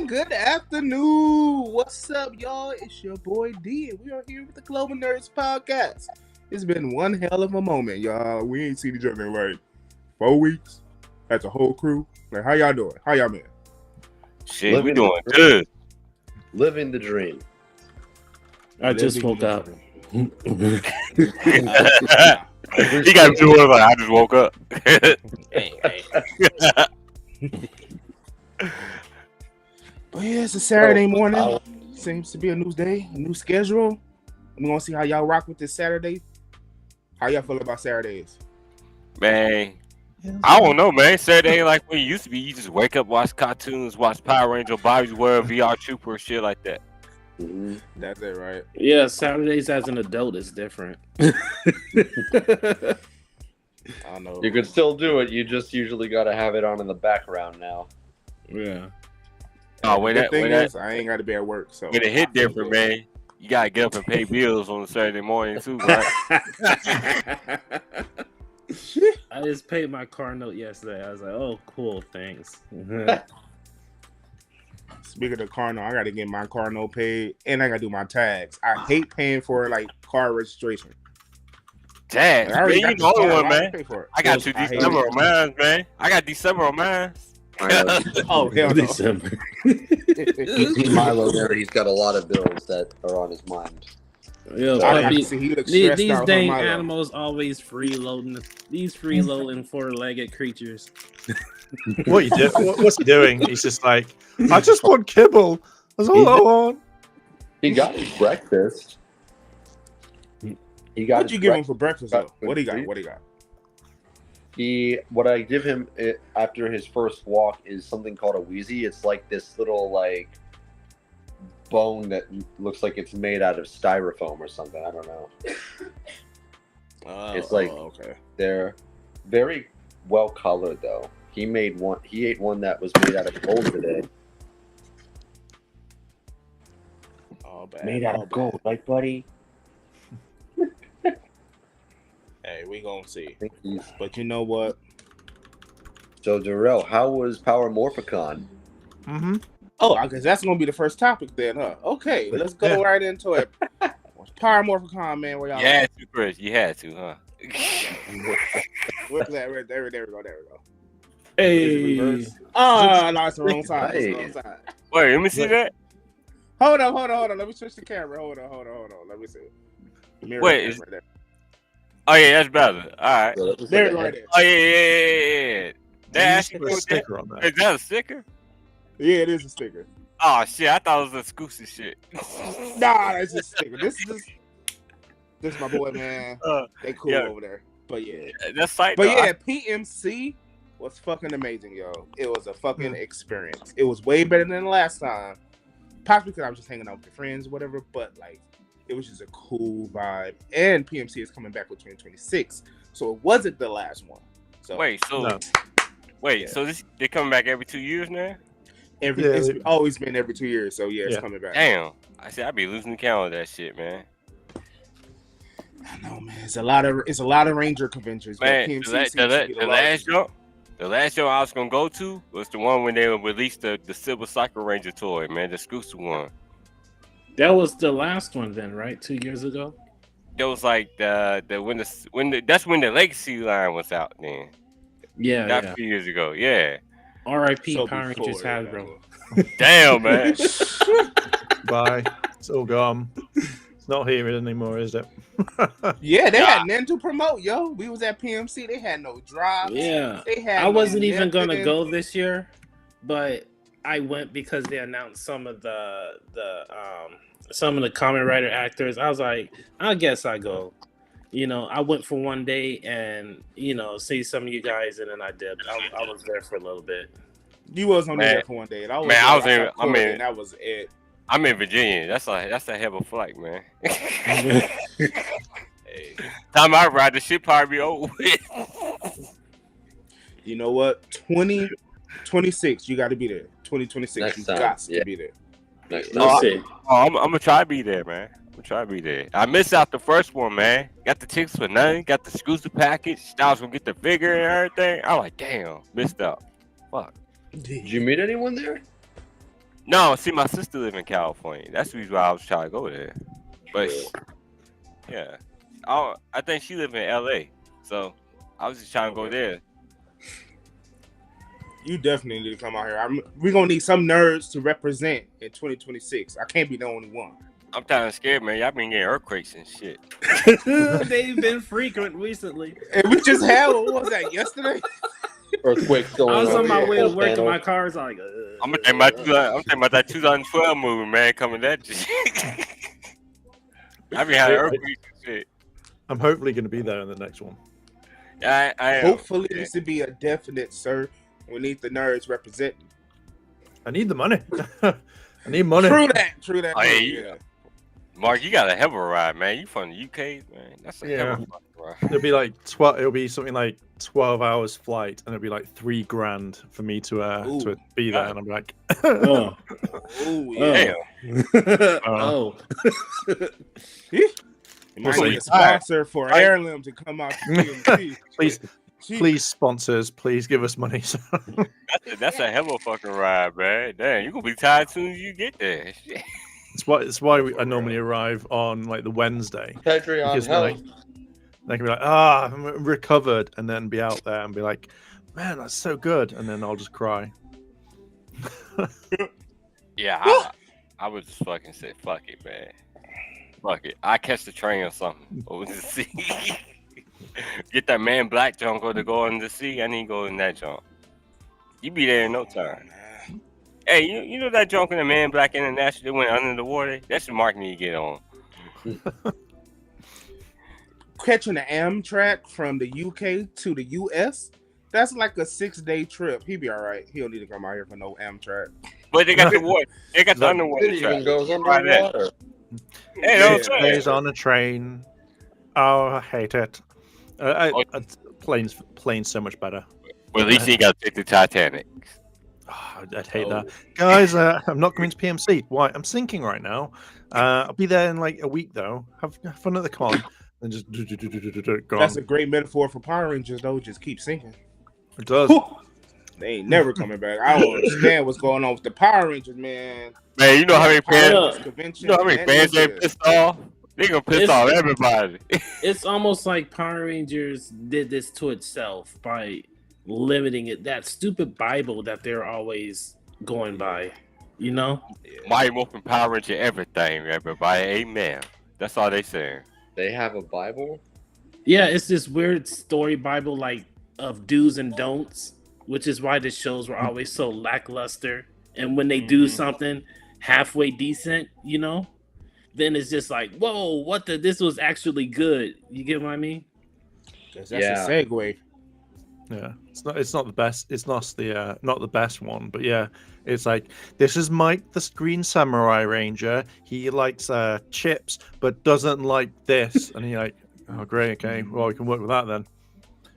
good afternoon. What's up, y'all? It's your boy D, and we are here with the Global Nerds Podcast. It's been one hell of a moment, y'all. We ain't seen each other in like 4 weeks. That's a whole crew. Like, how y'all doing? How y'all been? Shit, we doing good. Living the dream. I just woke up. He got to do it like I just woke up. But yeah, it's a Saturday morning. Seems to be a new day, a new schedule. We're gonna see how y'all rock with this Saturday. How y'all feel about Saturdays? Man, I don't know, man. Saturday ain't like when it used to be. You just wake up, watch cartoons, watch Power Ranger, Bobby's World, VR Trooper, shit like that. Mm-hmm. That's it, right? Yeah, Saturdays as an adult is different. I don't know. You could still do it. You just usually got to have it on in the background now. Yeah. Oh, when that I ain't got to be at work, so when it hit different, man. You gotta get up and pay bills on a Saturday morning too, right? I just paid my car note yesterday. I was like, "Oh, cool, thanks." Speaking of the car note, I got to get my car note paid, and I got to do my tags. I hate paying for like car registration. Tags, man, you know one, man. I got I hate December it. on mine, man. I got December on mine. Oh hell no! December. Milo there, he's got a lot of bills that are on his mind. Yeah, I puppy, see he looks stressed these out. dang Milo. animals always freeloading. These freeloading four-legged creatures. What you do? What's he doing? He's just like, I just want kibble. That's all I want. He got his breakfast. He got. What'd you give him for breakfast though? What do you got? What do you got? What I give him after his first walk is something called a Wheezy. It's like this little like bone that looks like it's made out of styrofoam or something. I don't know. It's like okay. They're very well colored though. He ate one that was made out of gold today. Oh, bad. Made out of gold, right, buddy? Hey, we gonna see. Thank you. But you know what? So Darrell, how was Power Morphicon? Mm-hmm. Oh, I guess that's gonna be the first topic then, huh? Okay, let's go right into it. Power Morphicon, man. Where y'all? You had to, Chris. You had to, huh? Where's that? There we go. Hey, Oh, no, it's the wrong side. It's the wrong side. Wait, let me see that. Hold on. Let me switch the camera. Hold on. Let me see. Mirror Wait, camera is- right there. Oh yeah, that's better. All right. So that was There, like a right head- Oh there. yeah. That You actually put a sticker on that. Is that a sticker? Yeah, it is a sticker. Oh shit, I thought it was a Scoozy shit. Nah, it's a sticker. This is my boy, man. They cool yeah. over there. But yeah. That's like. But yeah, PMC was fucking amazing, yo. It was a fucking experience. It was way better than the last time. Possibly because I was just hanging out with your friends, whatever. But like, it was just a cool vibe. And PMC is coming back with 2026, so it wasn't the last one. So Wait, so this they're coming back every 2 years now? it's always been every 2 years. So yeah, it's coming back. Damn, I said I'd be losing count of that shit, man. I know, man. It's a lot of Ranger conventions. Man, PMC the seems to be the last show I was gonna go to was the one when they released the Silver Cycle Ranger toy, man, the Scoozy one. that was the last one then, right? 2 years ago. That was like that's when the Legacy line was out then. Yeah, Not yeah. a few years ago, yeah. R.I.P. So Power before Rangers that, Hasbro. Damn, man. Bye. It's all gone. It's not here anymore, is it? Yeah, they had nothing to promote, yo. We was at PMC. They had no drops. Yeah, They had. I wasn't even nothing. gonna go this year, but I went because they announced some of the Kamen Rider actors. I was like, I guess I go. You know, I went for one day and see some of you guys, and then I dipped. I was there for a little bit. You was only Man. there for one day. And I was, Man, there, I was saw in- I Cole, mean- and that was it. I'm in Virginia. That's a hell of a flight, man. Hey, Time I ride, the shit probably be over with. you know what? 2026, you got to be there. 2026, Next you time, got to yeah. be there. Next Let's time. see. Oh, I'm gonna try to be there, man. I missed out the first one, man. Got the tickets for nothing. Got the Scoozy package. I was gonna get the figure and everything. I'm like, damn, missed out. Fuck. Did you meet anyone there? No, see, my sister live in California. That's the reason why I was trying to go there. But yeah, I think she live in LA, so I was just trying to go there. You definitely need to come out here. We're gonna need some nerds to represent in 2026. I can't be the only one. I'm kind of scared, man. Y'all been getting earthquakes and shit. They've been frequent recently. And we just had what was that yesterday? Earthquakes going I was on my over way your to work, and panel. my car's like. I'm thinking about that 2012 movie, man, coming that shit. I be having earthquakes and shit. I'm hopefully going to be there in the next one. I am. Hopefully, this would be a definite, sir. We need the nerds representing. I need the money. I need money. True that. Oh, yeah. Mark, you got a hell of a ride, man. You from the UK, man. That's a hell of a fucking ride. It'll be like it'll be something like 12 hours flight, and it'll be like $3,000 for me to be there. And I'm like, Oh. Ooh, yeah. Oh. You might Well, need a sponsor for Heirloom to come out to TMT. please sponsors, please give us money. That's a hell of a fucking ride, man. Damn, you gonna be tired as soon as you get there. Shit. It's why I normally arrive on like the Wednesday. Patreon Because help. like, they can be like, I'm recovered, and then be out there and be like, man, that's so good, and then I'll just cry. Yeah, I would just fucking say, fuck it, man. Fuck it. I catch the train or something over the sea. Get that Man Black junk or to go in the sea. I need to go in that junk. You be there in no time. Hey, you know that junk in the Man Black International that went under the water? That's what Mark need to get on. Catching the Amtrak from the UK to the US, that's like a 6-day trip. He'd be all right. He don't need to come out here for no Amtrak. But they got the water. They got the underwater It even track. goes Try that. underwater. Hey, Yeah. don't say Days on a train. Oh, I hate it. Plane's so much better. Well, at least he got to take the Titanic. Oh, I'd hate that. Guys, I'm not coming to PMC. Why? I'm sinking right now. I'll be there in like a week, though. Have fun at the con. And just gone. That's a great metaphor for Power Rangers, though. Just keep sinking. It does. They ain't never coming back. I don't understand what's going on with the Power Rangers, man. Man, you know how many fans? Convention, You know how many fans they pissed off? They gonna piss off everybody. It's almost like Power Rangers did this to itself by limiting it. That stupid Bible that they're always going by, you know? Mighty Morphin Power Ranger everything, everybody. Amen. That's all they saying. They have a Bible? Yeah, it's this weird story Bible like of do's and don'ts, which is why the shows were always so lackluster. And when they do something halfway decent, you know, then it's just like, whoa, this was actually good. You get what I mean? That's a segue. Yeah, it's not the best. It's not the best one, but yeah, it's like, this is Mike, the Green Samurai Ranger. He likes chips, but doesn't like this. And you're like, oh great, okay, well we can work with that then.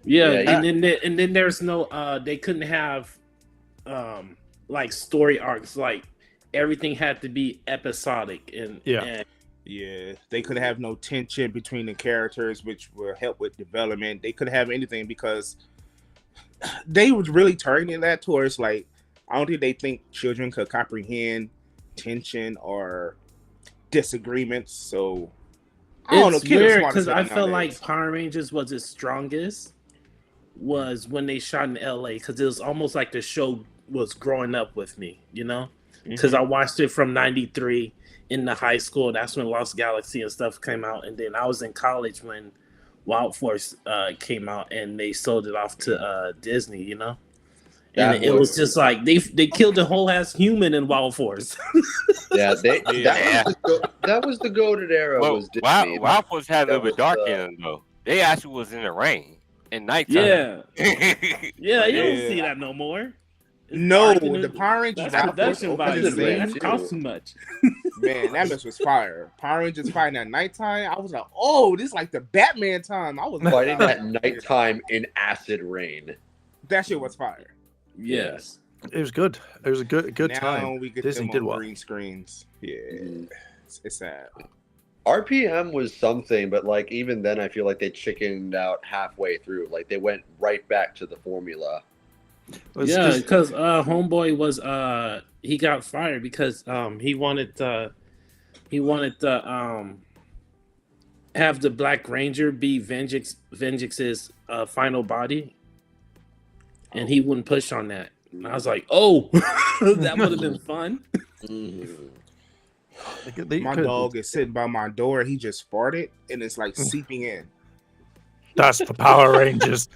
Yeah, Yeah, and then there's no they couldn't have like story arcs. Like everything had to be episodic and Yeah, they could have no tension between the characters, which will help with development. They could have anything because they was really turning that towards like, I don't think they think children could comprehend tension or disagreements. So I don't know. It's Kids are weird smart as because I hell felt nowadays. like Power Rangers was its strongest was when they shot in LA because it was almost like the show was growing up with me, you know? Because I watched it from '93 in the high school. That's when Lost Galaxy and stuff came out, and then I was in college when Wild Force came out, and they sold it off to Disney, you know. And it was just like they killed the whole ass human in Wild Force. Yeah, that was the goated era. Well, Was Disney. Wild Force had a little bit dark was, in them though. They actually was in the rain at nighttime. Yeah, yeah, you don't Yeah. see that no more. No, Marketing- the Power Rangers That's Wild Force production opened value, the Disney. man. same. That costs too much. Man, that mess was fire. Power Rangers fighting at nighttime. I was like, oh, this is like the Batman time. I was fighting like, at nighttime in acid rain. that shit was fire. Yes. It was good. It was a good now time. we get Disney them did on well. green screens. Yeah, it's sad. RPM was something, but like even then, I feel like they chickened out halfway through. Like they went right back to the formula. Yeah, because homeboy was he got fired because he wanted to have the Black Ranger be Vengeance's final body, and he wouldn't push on that. And I was like, oh, that would have been fun. My dog is sitting by my door. He just farted, and it's like seeping in. That's the Power Rangers.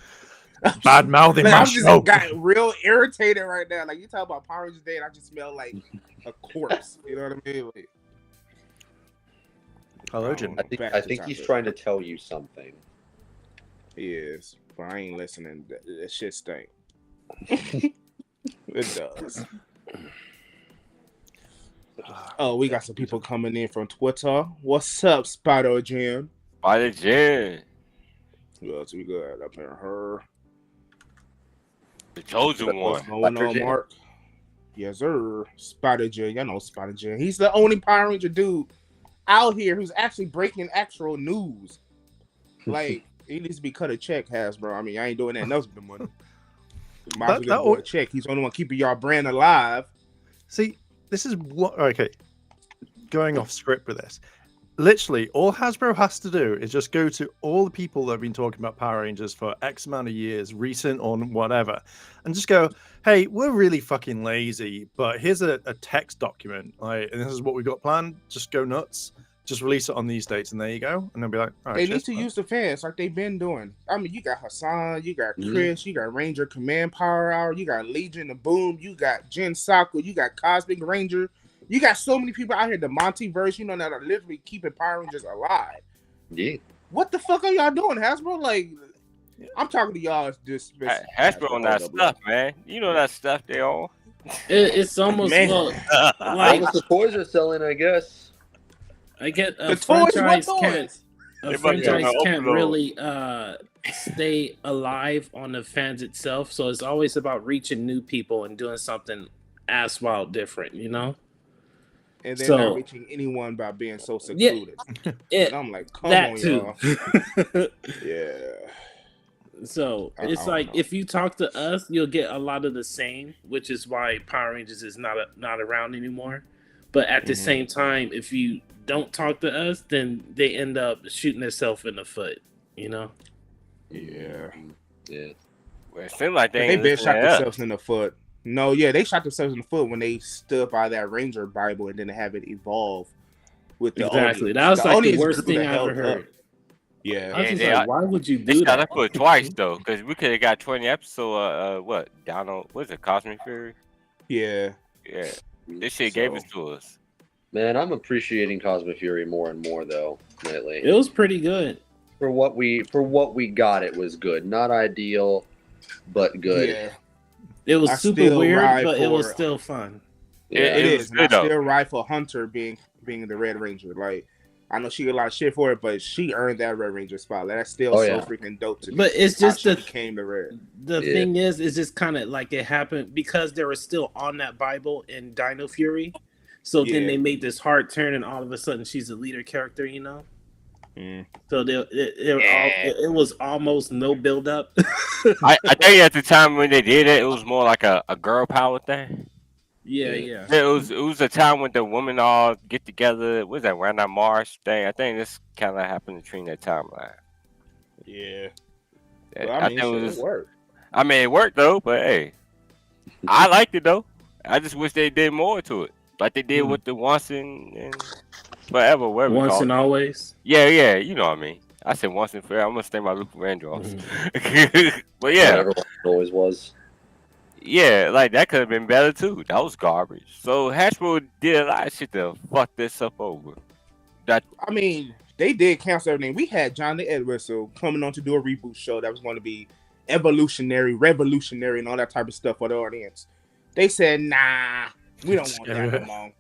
Bad mouthing Like, my I'm just show. got real irritated right now. Like you talk about Power Rangers Day, and I just smell like a corpse. You know what I mean? Like, Hello, Jim. I think he's trying to tell you something. He is, but I ain't listening. That shit stink. It does. Oh, we got some people coming in from Twitter. What's up, Spider Jim? Spider Jim. Who else we got up here? Her. The chosen one. What's going on, Mark? Yes, sir. Spider Jim. Y'all know Spider Jim. He's the only Power Ranger dude out here who's actually breaking actual news. Like, he needs to be cut a check, Hasbro. I mean, I ain't doing that else with the money. Might as well get a check. He's the only one keeping y'all brand alive. See, this is what. Okay, going off script with this. Literally, all Hasbro has to do is just go to all the people that have been talking about Power Rangers for X amount of years, recent or whatever, and just go, hey, we're really fucking lazy, but here's a text document, and this is what we got planned. Just go nuts. Just release it on these dates, and there you go. And they'll be like, all right, they need to use the fans like they've been doing. I mean, you got Hassan, you got Chris, you got Ranger Command Power Hour, you got Legion of Boom, you got Jen Saku, you got Cosmic Ranger. You got so many people out here, the Montyverse, you know, that are literally keeping Power Rangers alive. Yeah. What the fuck are y'all doing, Hasbro? Like, I'm talking to y'all as just Hasbro on that stuff, man. You know that stuff they all. It's almost like the toys are selling, I guess. I get a the toys, franchise what can't. A They franchise about to can't overload. really stay alive on the fans itself, so it's always about reaching new people and doing something ass wild different, you know. And they're So- not reaching anyone by being so secluded. It, And I'm like, come that on, too. y'all. Yeah. So I it's don't like know. if you talk to us, you'll get a lot of the same, which is why Power Rangers is not around anymore. But at the same time, if you don't talk to us, then they end up shooting themselves in the foot. You know? Yeah. Yeah. Well, it seems like they They ain't been listening shot to us. themselves in the foot. No, yeah, they shot themselves in the foot when they stood by that Ranger Bible and then have it evolve with the Exactly. audience. That was like the audience worst grew thing the I hell ever heard. up. Yeah. I was just they like, are- why would you They do shot that? us for it twice though, because we could have got 20 episodes. What? Donald? What is it? Cosmic Fury? Yeah. Yeah. This shit gave it to us. Man, I'm appreciating Cosmic Fury more and more though lately. It was pretty good. For what we got, it was good. Not ideal, but good. Yeah. It was I super still weird, ride but it was for- still fun. Yeah. It it is. was And good, I though. still ride for Hunter being the Red Ranger. Like, I know she get a lot of shit for it, but she earned that Red Ranger spot. Like, that's still Oh, so yeah. freaking dope to me. But it's how just she the became the Red. Yeah. thing is, it's just kind of like it happened because they were still on that Bible in Dino Fury. So then Yeah. they made this hard turn, and all of a sudden she's a leader character, you know. So it was almost no build up. I think at the time when they did it, it was more like a girl power thing. yeah. It was a time when the women all get together. What was that Random Marsh thing? I think this kind of happened between that timeline. Yeah. I, Well, I mean, think shit, it was. it worked. I mean, it worked though. But hey, I liked it though. I just wish they did more to it, like they did with the once and forever. Whatever. we Once call and it. always. Yeah. You know what I mean. I said once and forever. I'm gonna stay my Luther Vandross. Mm-hmm. But yeah. Whatever it always was. Yeah, like that could have been better too. That was garbage. So Hasbro did a lot of shit to fuck this up over. I mean, they did cancel everything. We had John the Edwards coming on to do a reboot show that was going to be evolutionary, revolutionary, and all that type of stuff for the audience. They said, nah, we don't want that no more.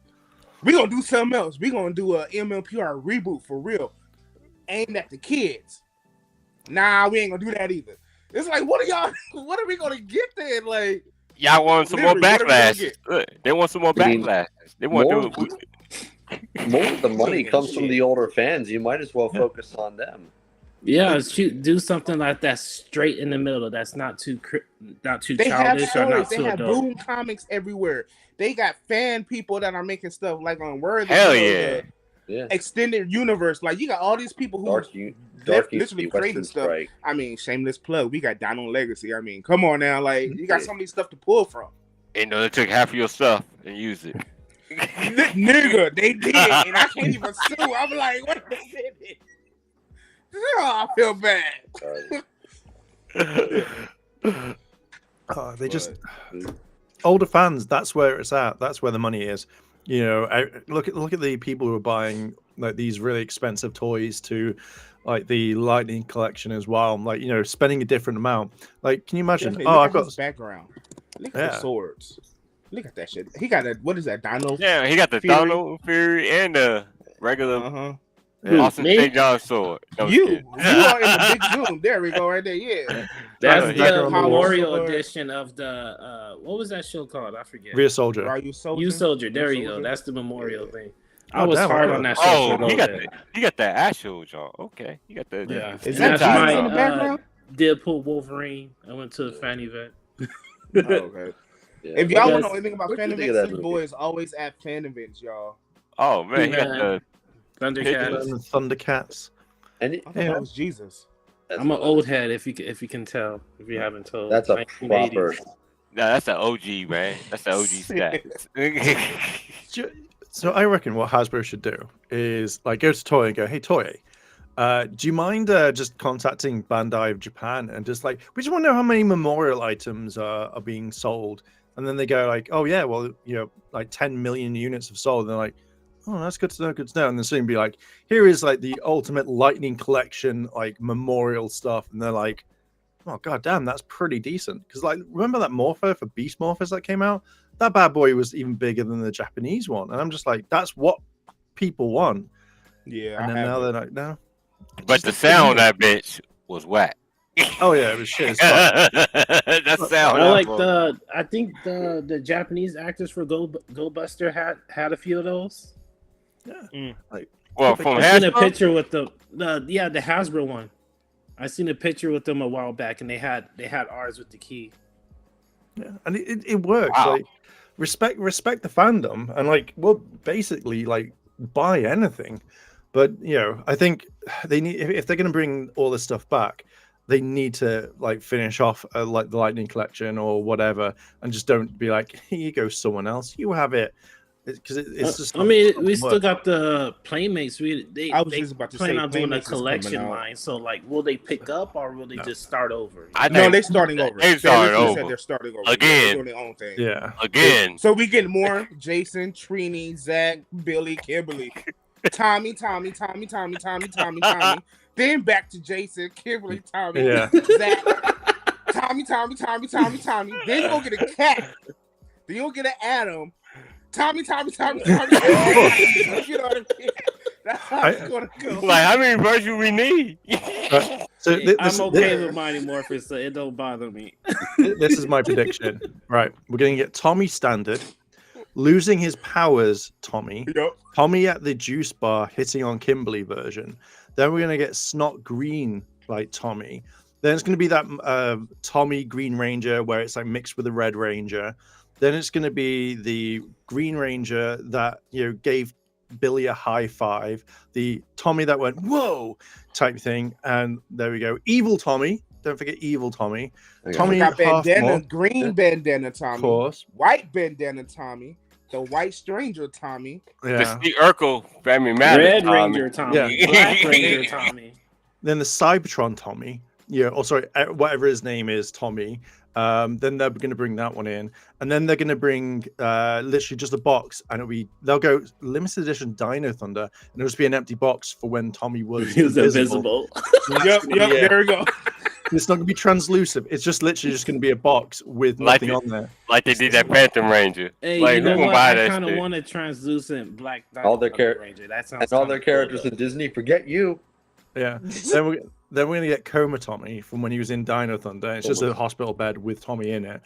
We're going to do something else. We're going to do a MMPR reboot for real, aimed at the kids. Nah, we ain't going to do that either. It's like, what are we going to get then? Like, Y'all want some more Literally, what are we gonna backlash. Look, they want some more I mean, backlash. They want more- to do Most of the money comes from Shit. the older fans. You might as well focus on them. Yeah, do something like that straight in the middle. That's not too They have childish or stories. not They too have adult. Boom Comics everywhere. They got fan people that are making stuff like on Word. Hell the Yeah. extended universe. Like you got all these people who Dark literally Unity, creating Western stuff. Strike. I mean, shameless plug. We got Dino Legacy. I mean, come on now. Like you got so many stuff to pull from. And they took half of your stuff and used it. Nigga, they did, and I can't even sue. I'm like, wait a minute. Oh, I feel bad. They just older fans. That's where it's at. That's where the money is. You know, look at the people who are buying like these really expensive toys to like the Lightning collection as well. Like, you know, spending a different amount. Like, can you imagine? Definitely. Oh, Look I've at got his background. Look at the swords. Look at that shit. He got a what is that? Dino? Yeah, he got the Fury? Dino Fury and the regular Uh-huh. Austin Me? St. John sword. No, I'm You kidding. are in the big zoom. There we go, right there. Yeah. That's He the got the memorial sword. edition of the what was that show called? I forget. Rear Soldier. Are you soldier? You Soldier. There You you go. Soldier? That's the memorial thing. Oh, I was damn, hard wow. on that show Oh, for a he little bit. got that actual John. Okay, you got the Yeah. Is And that that's Jesus my, in the background? Deadpool Wolverine. I went to the fan event. Oh, okay. Yeah. If y'all want to Yes. know anything about What'd fan you think events, of that this movie? boy is always at fan events, y'all. Oh man, he got Man. the Thundercats. And the Thundercats. And I thought Yeah. that was Jesus. I'm an old head if you can tell, if you haven't told. That's a 1980s. proper. Nah, that's the OG, man. That's the OG stats. So I reckon what Hasbro should do is like go to Toei and go, "Hey Toei, do you mind just contacting Bandai of Japan and just like we just want to know how many memorial items are being sold?" And then they go like, "Oh yeah, well you know like 10 million units have sold." And they're like, "Oh, that's good to know, good to know." And then soon be like, "Here is like the ultimate Lightning collection like memorial stuff," and they're like, "Oh god damn, that's pretty decent." Because like remember that Morpher for Beast Morphers that came out? That bad boy was even bigger than the Japanese one, and I'm just like, that's what people want. Yeah, And then now they're like, no. But the sound on that bitch was whack. Oh yeah, it was shit as fuck. That sound. I like I think the Japanese actors for Go Buster had a few of those. Well, from I seen a Hasbro, picture with the Hasbro one. I seen a picture with them a while back, and they had ours with the key. Yeah, and it works. Wow. Like respect the fandom, and like we'll basically like buy anything. But you know, I think they need if they're going to bring all this stuff back, they need to like finish off like the Lightning collection or whatever, and just don't be like, here you go, someone else, you have it, because it's just. I mean, we doesn't still work. got the Playmates. I was They just about to plan say on doing a Playmates is coming collection out. line. So, like, will they pick up or will they just start over? I No, think they're starting over. They started literally over. said they're starting over. Again. They're doing their own thing. Yeah. again. So we get more Jason, Trini, Zach, Billy, Kimberly, Tommy. Then back to Jason, Kimberly, Tommy, Yeah. Zach, Tommy. Then you gonna get a cat. Then you'll get an Adam. Tommy. You know what I mean? That's how it's gonna go. Like, how many versions we need? So I'm okay with Mighty Morphin, so it don't bother me. this is my prediction. Right, we're going to get Tommy standard, losing his powers. Tommy at the juice bar hitting on Kimberly version. Then we're going to get Snot Green like Tommy. Then it's going to be that Tommy Green Ranger where it's like mixed with the Red Ranger. Then it's going to be the Green Ranger that gave Billy a high five, the Tommy that went whoa type thing, and there we go. Evil Tommy, don't forget Evil Tommy. Tommy got bandana, Halfmore, green bandana Tommy, of course. white bandana Tommy, the white stranger Tommy. The Yeah. Steve Urkel Family Matters. Red Tommy. Ranger Tommy, Yeah. Black Ranger Tommy. Then the Cybertron Tommy, whatever his name is, Tommy. Then they're going to bring that one in, and then they're going to bring literally just a box, and they'll go limited edition Dino Thunder, and it'll just be an empty box for when Tommy was He was invisible. Yep, there we go. It's not going to be translucent. It's just literally just going to be a box with Like nothing it. on there. Like they did that Phantom Ranger. Hey, Like, you know who gonna what? buy I that kind of shit? want a translucent black All their Dino Ranger. That sounds And all their kinda cool, characters though. in Disney, forget you. Yeah. Then we're going to get Coma Tommy from when he was in Dino Thunder. It's just a hospital bed with Tommy in it.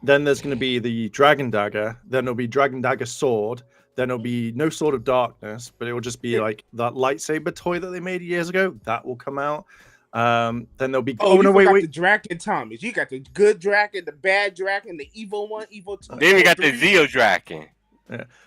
Then there's going to be the Dragon Dagger. Then there'll be Dragon Dagger Sword. Then it'll be no Sword of Darkness, but it will just be like that lightsaber toy that they made years ago. That will come out. Then there'll be Oh, no, you wait, forgot wait. the Draken Thomas. You got the good Draken, the bad Draken, the evil one, evil two. Then we got the 3. Zeo Draken.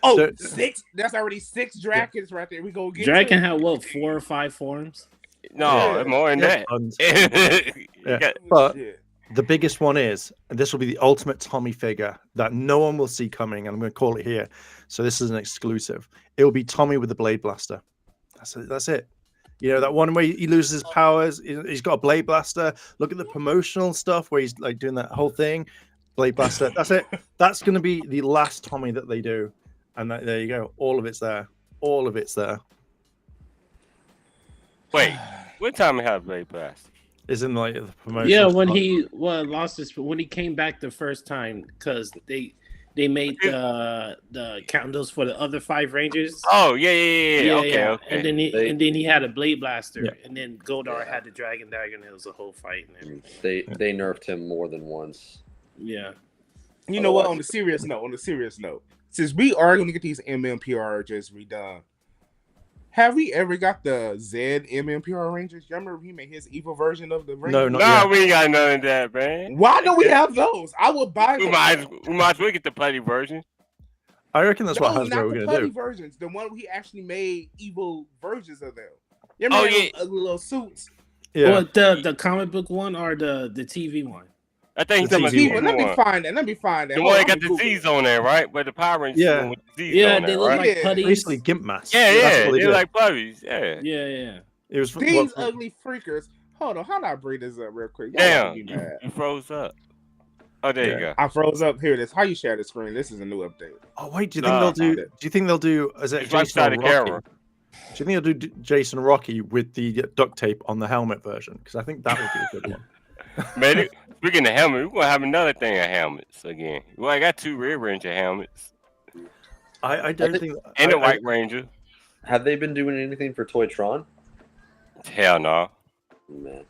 Oh, So- 6. That's already 6 Drakens right there. We go get Draken to it. had what 4 or 5 forms? No, Yeah. more than Yeah, that. tons. You Yeah. got- But Shit. the biggest one is, and this will be the ultimate Tommy figure that no one will see coming, and I'm going to call it here. So this is an exclusive. It will be Tommy with the blade blaster. That's it. You know, that one where he loses his powers. He's got a blade blaster. Look at the promotional stuff where he's like doing that whole thing. Blade blaster. That's it. That's going to be the last Tommy that they do. And there you go. All of it's there. All of it's there. Wait, what time we have Blade Blast? Is in like the promotion. Yeah, when he lost his when he came back the first time because they made the candles for the other 5 Rangers. Oh yeah. Okay. And then he had a blade blaster, Yeah. and then Goldar had the dragon dagger, and it was a whole fight and everything. They nerfed him more than once. Yeah. You know what? On the serious note, since we are going to get these MMPR just redone, have we ever got the Z MMPR Rangers? You remember he made his evil version of the Rangers? No, not No, yet. we ain't got none of that, man. Why don't we have those? I would buy We them. might as well get the putty version. I reckon that's what No, Hasbro not were the going putty to do. versions. The one he actually made evil versions of them. You remember those ugly little suits? Yeah. Well, the comic book one or the TV one? I think The he's TV talking Let about me the one. find that. Let me find that. The Hold one on, that got I'm the Googling. Z's on there, right? Where the Power Rangers Yeah. with the Z's Yeah, on they there, look right? like Yeah. putties. Basically, Gimp masks. Yeah, That's yeah. what they They're did. like puppies. Yeah. Yeah. It was These ugly freakers. Hold on, how do I bring this up real quick? Y'all Damn, gonna be mad. you froze up. Oh, there you go. I froze up. Here it is. How you share the screen? This is a new update. Oh wait, do you Nah, think they'll do? found it. Do you think they'll do? Is it It's right Jason side or of Rocky? camera. Do you think they'll do Jason Rocky with the duct tape on the helmet version? Because I think that would be a good one. Man, speaking of helmet, we're gonna have another thing of helmets again. Well, I got 2 Red Ranger helmets I don't think. and I- a White Ranger. Have they been doing anything for Toytron? Hell no. Man.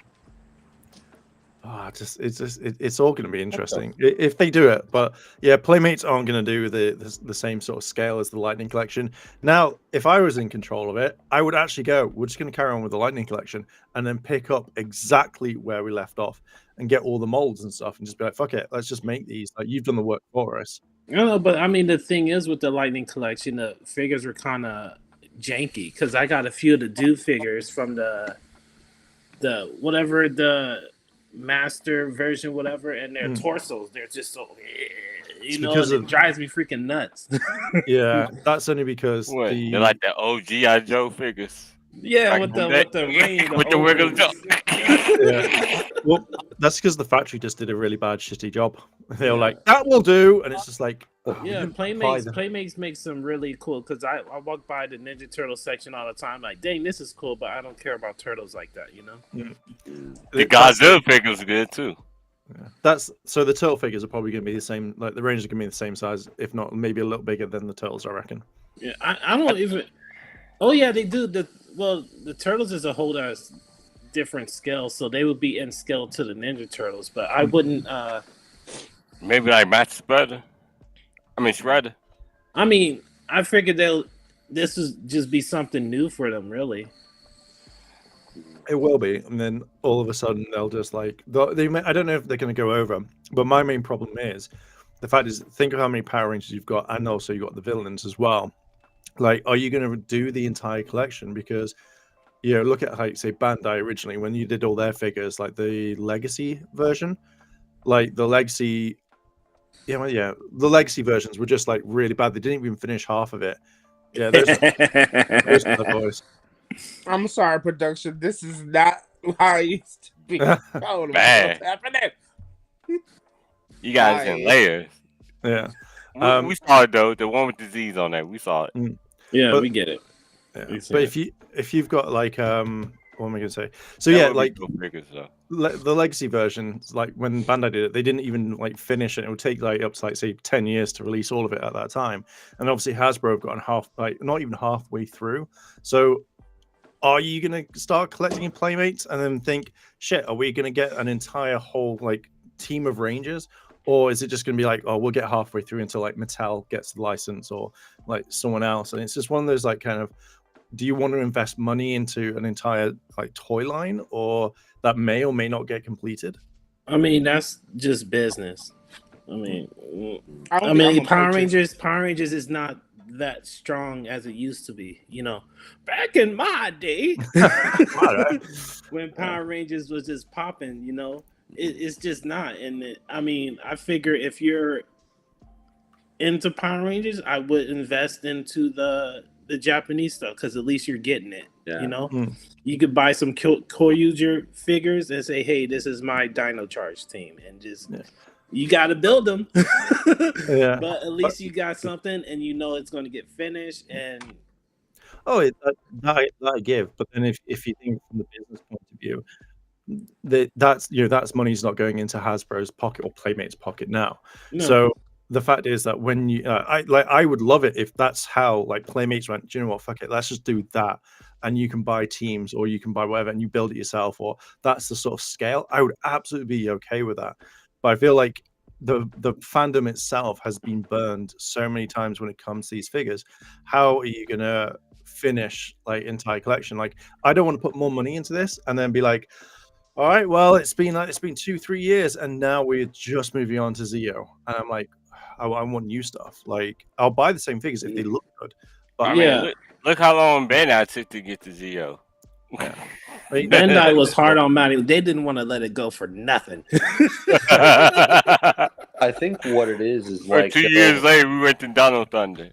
It's all going to be interesting if they do it. But yeah, Playmates aren't going to do the same sort of scale as the Lightning Collection. Now, if I was in control of it, I would actually go. We're just going to carry on with the Lightning Collection and then pick up exactly where we left off and get all the molds and stuff and just be like, fuck it, let's just make these. Like you've done the work for us. No, but I mean the thing is with the Lightning Collection, the figures were kind of janky because I got a few of the Dude figures from the whatever the master version, whatever, and their torsos, they're just so It's know, because it of- drives me freaking nuts. Yeah, that's only because What? the They're like the old G.I. Joe figures. Yeah, Like with the ring, with the wiggle ovals. yeah. Well, that's because the factory just did a really bad, shitty job. They were like, "That will do," and it's just like, Yeah, buy them. Playmates make some really cool because I walk by the Ninja Turtle section all the time. Like, dang, this is cool, but I don't care about turtles like that, you know. The Godzilla figures are good too. That's so the turtle figures are probably going to be the same. Like the Rangers are going to be the same size, if not maybe a little bigger than the turtles, I reckon. Yeah, I don't even. Oh yeah, they do. The turtles is a whole different scale, so they would be in scale to the Ninja Turtles, but I wouldn't. Maybe like Matt Shredder. I mean Shredder. I mean, I figured this would just be something new for them, really. It will be, and then all of a sudden they'll just like they. I don't know if they're going to go over, but my main problem is the fact is think of how many Power Rangers you've got, and also you've got the villains as well. Like, are you going to do the entire collection? Because look at like say Bandai originally when you did all their figures, like the Legacy version, like the Legacy. The Legacy versions were just like really bad. They didn't even finish half of it. Yeah, those are the boys. I'm sorry, production. This is not how it used to be. Oh, Man. what's happening? You guys in layers. Yeah. We saw it though. The one with the Z's on there. We saw it. Yeah, But- we get it. Yeah. We see But it. if you've got like what am I gonna say? So That yeah, would be like cool figures though. the Legacy version, like when Bandai did it, they didn't even like finish it. It would take like up to like say 10 years to release all of it at that time. And obviously Hasbro have gotten not even halfway through. So are you gonna start collecting in Playmates and then think, shit, are we gonna get an entire whole like team of Rangers? or is it just going to be like, oh, we'll get halfway through until like Mattel gets the license or like someone else? And it's just one of those like kind of, do you want to invest money into an entire like toy line, or that may or may not get completed? I mean, that's just business. I mean, Power Rangers is not that strong as it used to be. You know, back in my day, when Power Rangers was just popping, you know, it's just not. And I mean, I figure if you're into Power Rangers, I would invest into the Japanese stuff because at least you're getting it. Yeah. You know, you could buy some Koryuger figures and say, "Hey, this is my Dino Charge team," and just you got to build them. Yeah, but at least you got something, and you know it's going to get finished. And that I give. But then if you think from the business point of view, that's money's not going into Hasbro's pocket or Playmate's pocket now. No. So the fact is that when you, I would love it if that's how like Playmates went. Do you know what? Fuck it, let's just do that, and you can buy teams or you can buy whatever, and you build it yourself. Or that's the sort of scale. I would absolutely be okay with that. But I feel like the fandom itself has been burned so many times when it comes to these figures. How are you gonna finish like entire collection? Like, I don't want to put more money into this and then be like, all right, well, it's been 2-3 years, and now we're just moving on to Zeo, and I'm like, I want new stuff. Like, I'll buy the same figures if they look good. But I mean, look how long Bandai took to get to Zeo. Yeah. Bandai was hard on Matty. They didn't want to let it go for nothing. I think what it is like 2 years later, we went to Donald Thunder.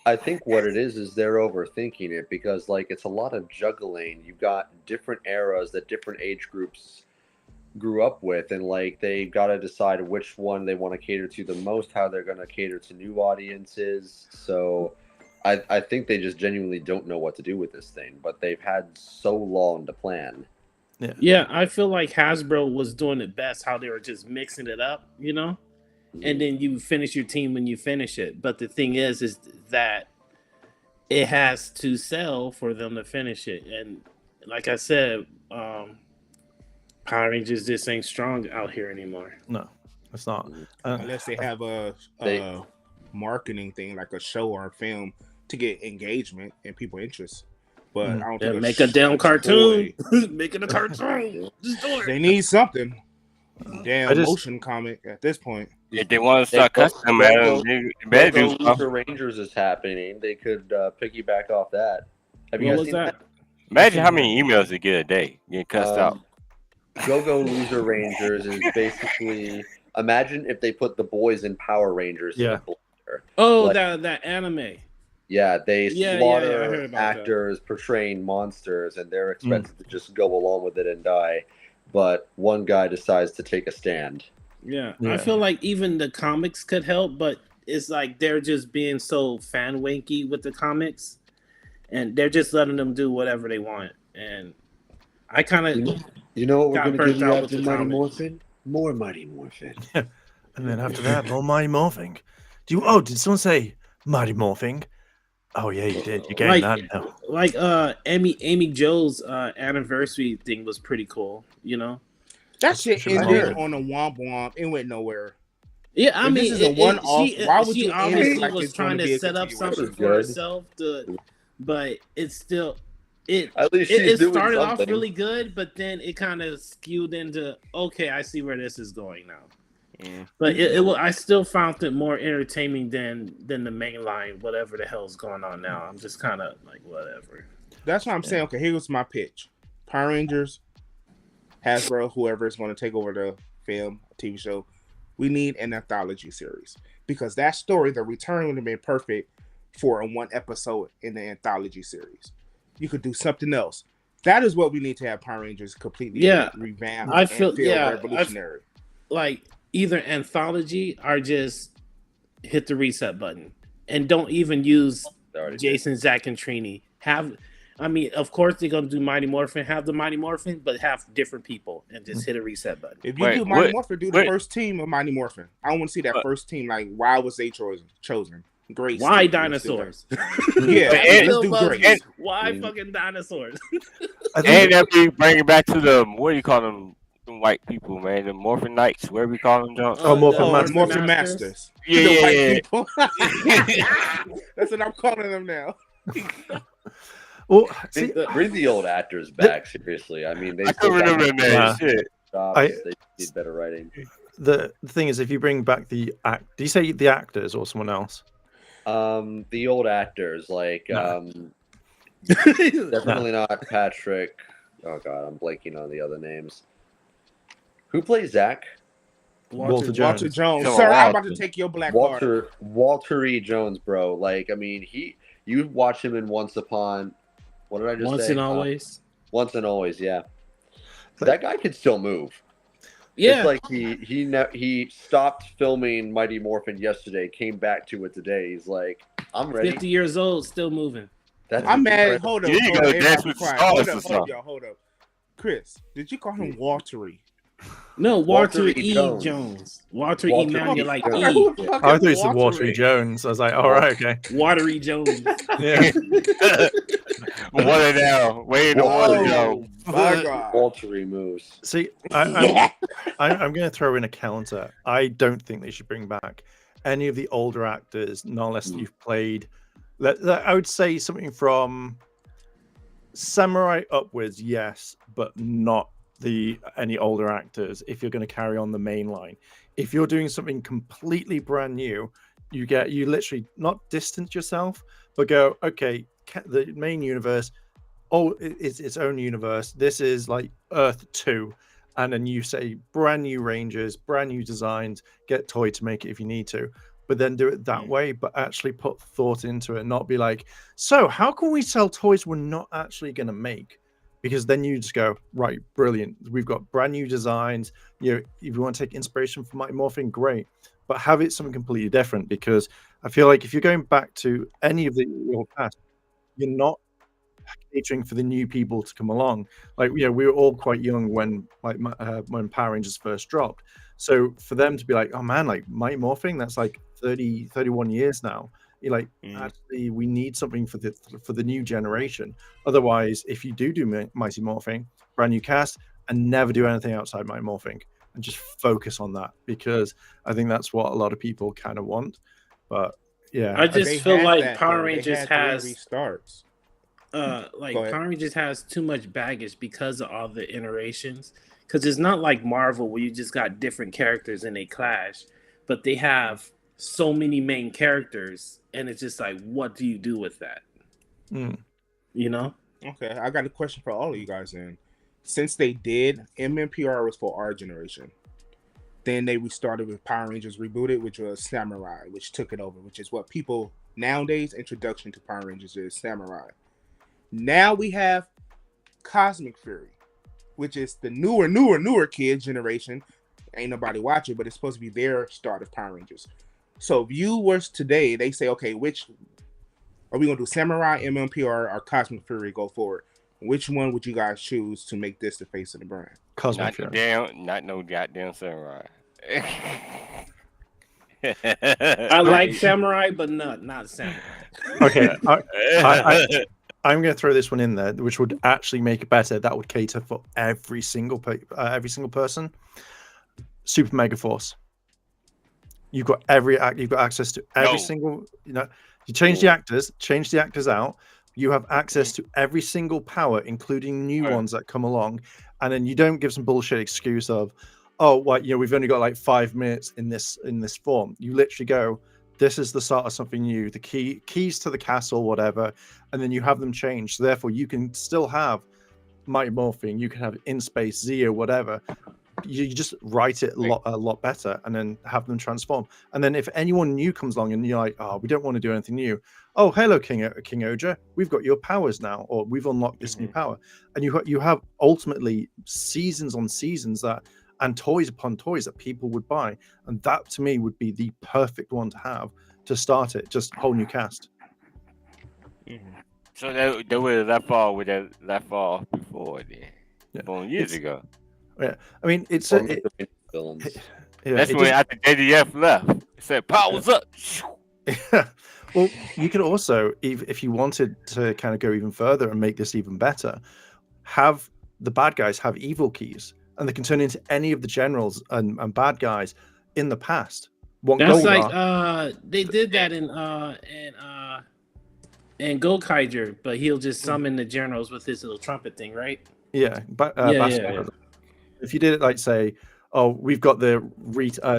I think what it is they're overthinking it because like it's a lot of juggling. You've got different eras that different age groups grew up with, and like they got to decide which one they want to cater to the most, how they're going to cater to new audiences. So I think they just genuinely don't know what to do with this thing, but they've had so long to plan. Yeah, I feel like Hasbro was doing it best, how they were just mixing it up, you know? And then you finish your team when you finish it. But the thing is that it has to sell for them to finish it. And like I said, Power Rangers just ain't strong out here anymore. No, it's not. Unless they have a marketing thing, like a show or a film to get engagement and people interest. But I don't think make a damn cartoon. Making a cartoon. Just do it. They need something. Damn motion comic at this point. If they want to start custom, Loser Rangers is happening. They could piggyback off that. Have you guys seen that? Imagine how many emails they get a day getting cussed out. Go Loser Rangers is basically, imagine if they put the boys in Power Rangers. Yeah. Oh, like, that anime. Yeah, they slaughter actors portraying monsters, and they're expected to just go along with it and die. But one guy decides to take a stand. Yeah, I feel like even the comics could help, but it's like they're just being so fan wanky with the comics, and they're just letting them do whatever they want. And I kind of, you know what we're going to give you after Mighty Morphin? More Mighty Morphin. And then after that, more Mighty Morphing. Did someone say Mighty Morphing? Oh yeah, you did. You getting that now. Like Amy Jo's anniversary thing was pretty cool, you know. That shit ended on a womp womp. It went nowhere. Yeah, I mean, this is a one-off. Why would she you obviously like was trying to set up something for herself but it's still it started off really good, but then it kind of skewed into okay, I see where this is going now. Yeah. But I still found it more entertaining than the mainline, whatever the hell's going on now. I'm just kind of like, whatever. That's what I'm saying. Okay, here's my pitch. Power Rangers, Hasbro, whoever is going to take over the film, TV show, we need an anthology series. Because that story, the return would have been perfect for a one episode in the anthology series. You could do something else. That is what we need to have Power Rangers completely revamped and feel revolutionary. Like, either anthology or just hit the reset button and don't even use Jason, Zach, and Trini. Of course they're gonna do Mighty Morphin, have the Mighty Morphin, but have different people and just hit a reset button. If you do Mighty Morphin, do the first team of Mighty Morphin. I want to see that first team. Like, why was they chosen? Great. Why dinosaurs? Let's do great. Why fucking dinosaurs? And that be bring it back to the what do you call them? them white people, man. The Morphin Knights, where we call them, John. Oh, Morphin Masters. Morphin Masters. Yeah, The yeah, white yeah. people. That's what I'm calling them now. Well, see, Bring the old actors back. Seriously, I mean, they I still couldn't got remember good that Yeah. shit. jobs. They need better writing. the thing is, if you bring back the do you say the actors or someone else? The old actors, like No. definitely not Patrick. Oh god, I'm blanking on the other names. Who plays Zach? Walter Jones. Walter Jones. Come Sir, on, I'm about to Walter. take your black card. Walter E. Jones, bro. Like, I mean, you watch him in Once Upon. What did I just Once say? and always. Once and Always, yeah. But- That guy could still move. Yeah. It's like he stopped filming Mighty Morphin yesterday, came back to it today. He's like, I'm ready. 50 years old, still moving. That's I'm mad. incredible. Hold up. You need to Hold go up. dance Everybody with be quiet. the Hold stars up. or Hold up, something. y'all. Hold up. Chris, did you call him Waltery? No, Walter Walter E. E. Jones. Jones. Walter Walter E. Now E. you're like Jones. E. Who the fuck I is thought you said Watery Waltery? Jones. I was like, all right, okay. Watery Jones. Yeah. Water down. Way in the water, yo. Oh, my God. Walter moves. See, I'm going to throw in a counter. I don't think they should bring back any of the older actors, not unless you've played. I would say something from Samurai upwards, yes, but not any older actors. If you're going to carry on the main line, if you're doing something completely brand new, you literally not distance yourself, but go, okay, the main universe. Oh, it's its own universe. This is like Earth 2. And then you say brand new Rangers, brand new designs, get Toy to make it if you need to. But then do it that way, but actually put thought into it, not be like, so how can we sell toys we're not actually going to make? Because then you just go, right, brilliant. We've got brand new designs. You know, if you want to take inspiration from Mighty Morphin, great. But have it something completely different, because I feel like if you're going back to any of the old past, you're not catering for the new people to come along. Like, you know, we were all quite young when when Power Rangers first dropped. So for them to be like, oh man, like Mighty Morphin, that's like 30, 31 years now. You're like, actually, we need something for the new generation. Otherwise, if you do Mighty Morphin, brand new cast, and never do anything outside Mighty Morphin, and just focus on that, because I think that's what a lot of people kind of want. But yeah, I just They feel had like that, Power though. They Rangers had has 3 restarts. like Go ahead. Power Rangers has too much baggage because of all the iterations. Because it's not like Marvel where you just got different characters and they clash, but they have so many main characters, and it's just like, what do you do with that? You know? Okay, I got a question for all of you guys then. Since they did, MMPR was for our generation. Then they restarted with Power Rangers Rebooted, which was Samurai, which took it over, which is what people nowadays introduction to Power Rangers is Samurai. Now we have Cosmic Fury, which is the newer kids generation. Ain't nobody watching, but it's supposed to be their start of Power Rangers. So viewers today, they say, okay, which are we gonna do? Samurai, MMPR, or Cosmic Fury go forward? Which one would you guys choose to make this the face of the brand? Cosmic Fury. Not no goddamn Samurai. I like Samurai, but not Samurai. Okay, I'm going to throw this one in there, which would actually make it better. That would cater for every single person. Super Mega Force. You've got you've got access to every single. You know, you change the actors out. You have access to every single power, including new ones that come along, and then you don't give some bullshit excuse of, oh, well, you know, we've only got like 5 minutes in this form. You literally go, this is the start of something new, the keys to the castle, whatever, and then you have them change. So therefore, you can still have Mighty Morphin, you can have In Space, Zeo, whatever. You just write it a lot better, and then have them transform. And then if anyone new comes along and you're like, oh, we don't want to do anything new. Oh, hello, King Oja, we've got your powers now, or we've unlocked this new power. And you have ultimately seasons on seasons that, and toys upon toys that people would buy. And that to me would be the perfect one to have to start it. Just whole new cast. So they were that far with that far before then. Yeah. 4 years ago. Yeah, I mean it's Villains. yeah, That's it when just- after JDF left. It said powers up. Well, you could also, if you wanted to kind of go even further and make this even better, have the bad guys have evil keys. and they can turn into any of the generals and bad guys in the past. Want That's Goldar. like they did that in Gokaiger, but he'll just summon the generals with his little trumpet thing, right? Yeah, Yeah. If you did it like say, oh, we've got the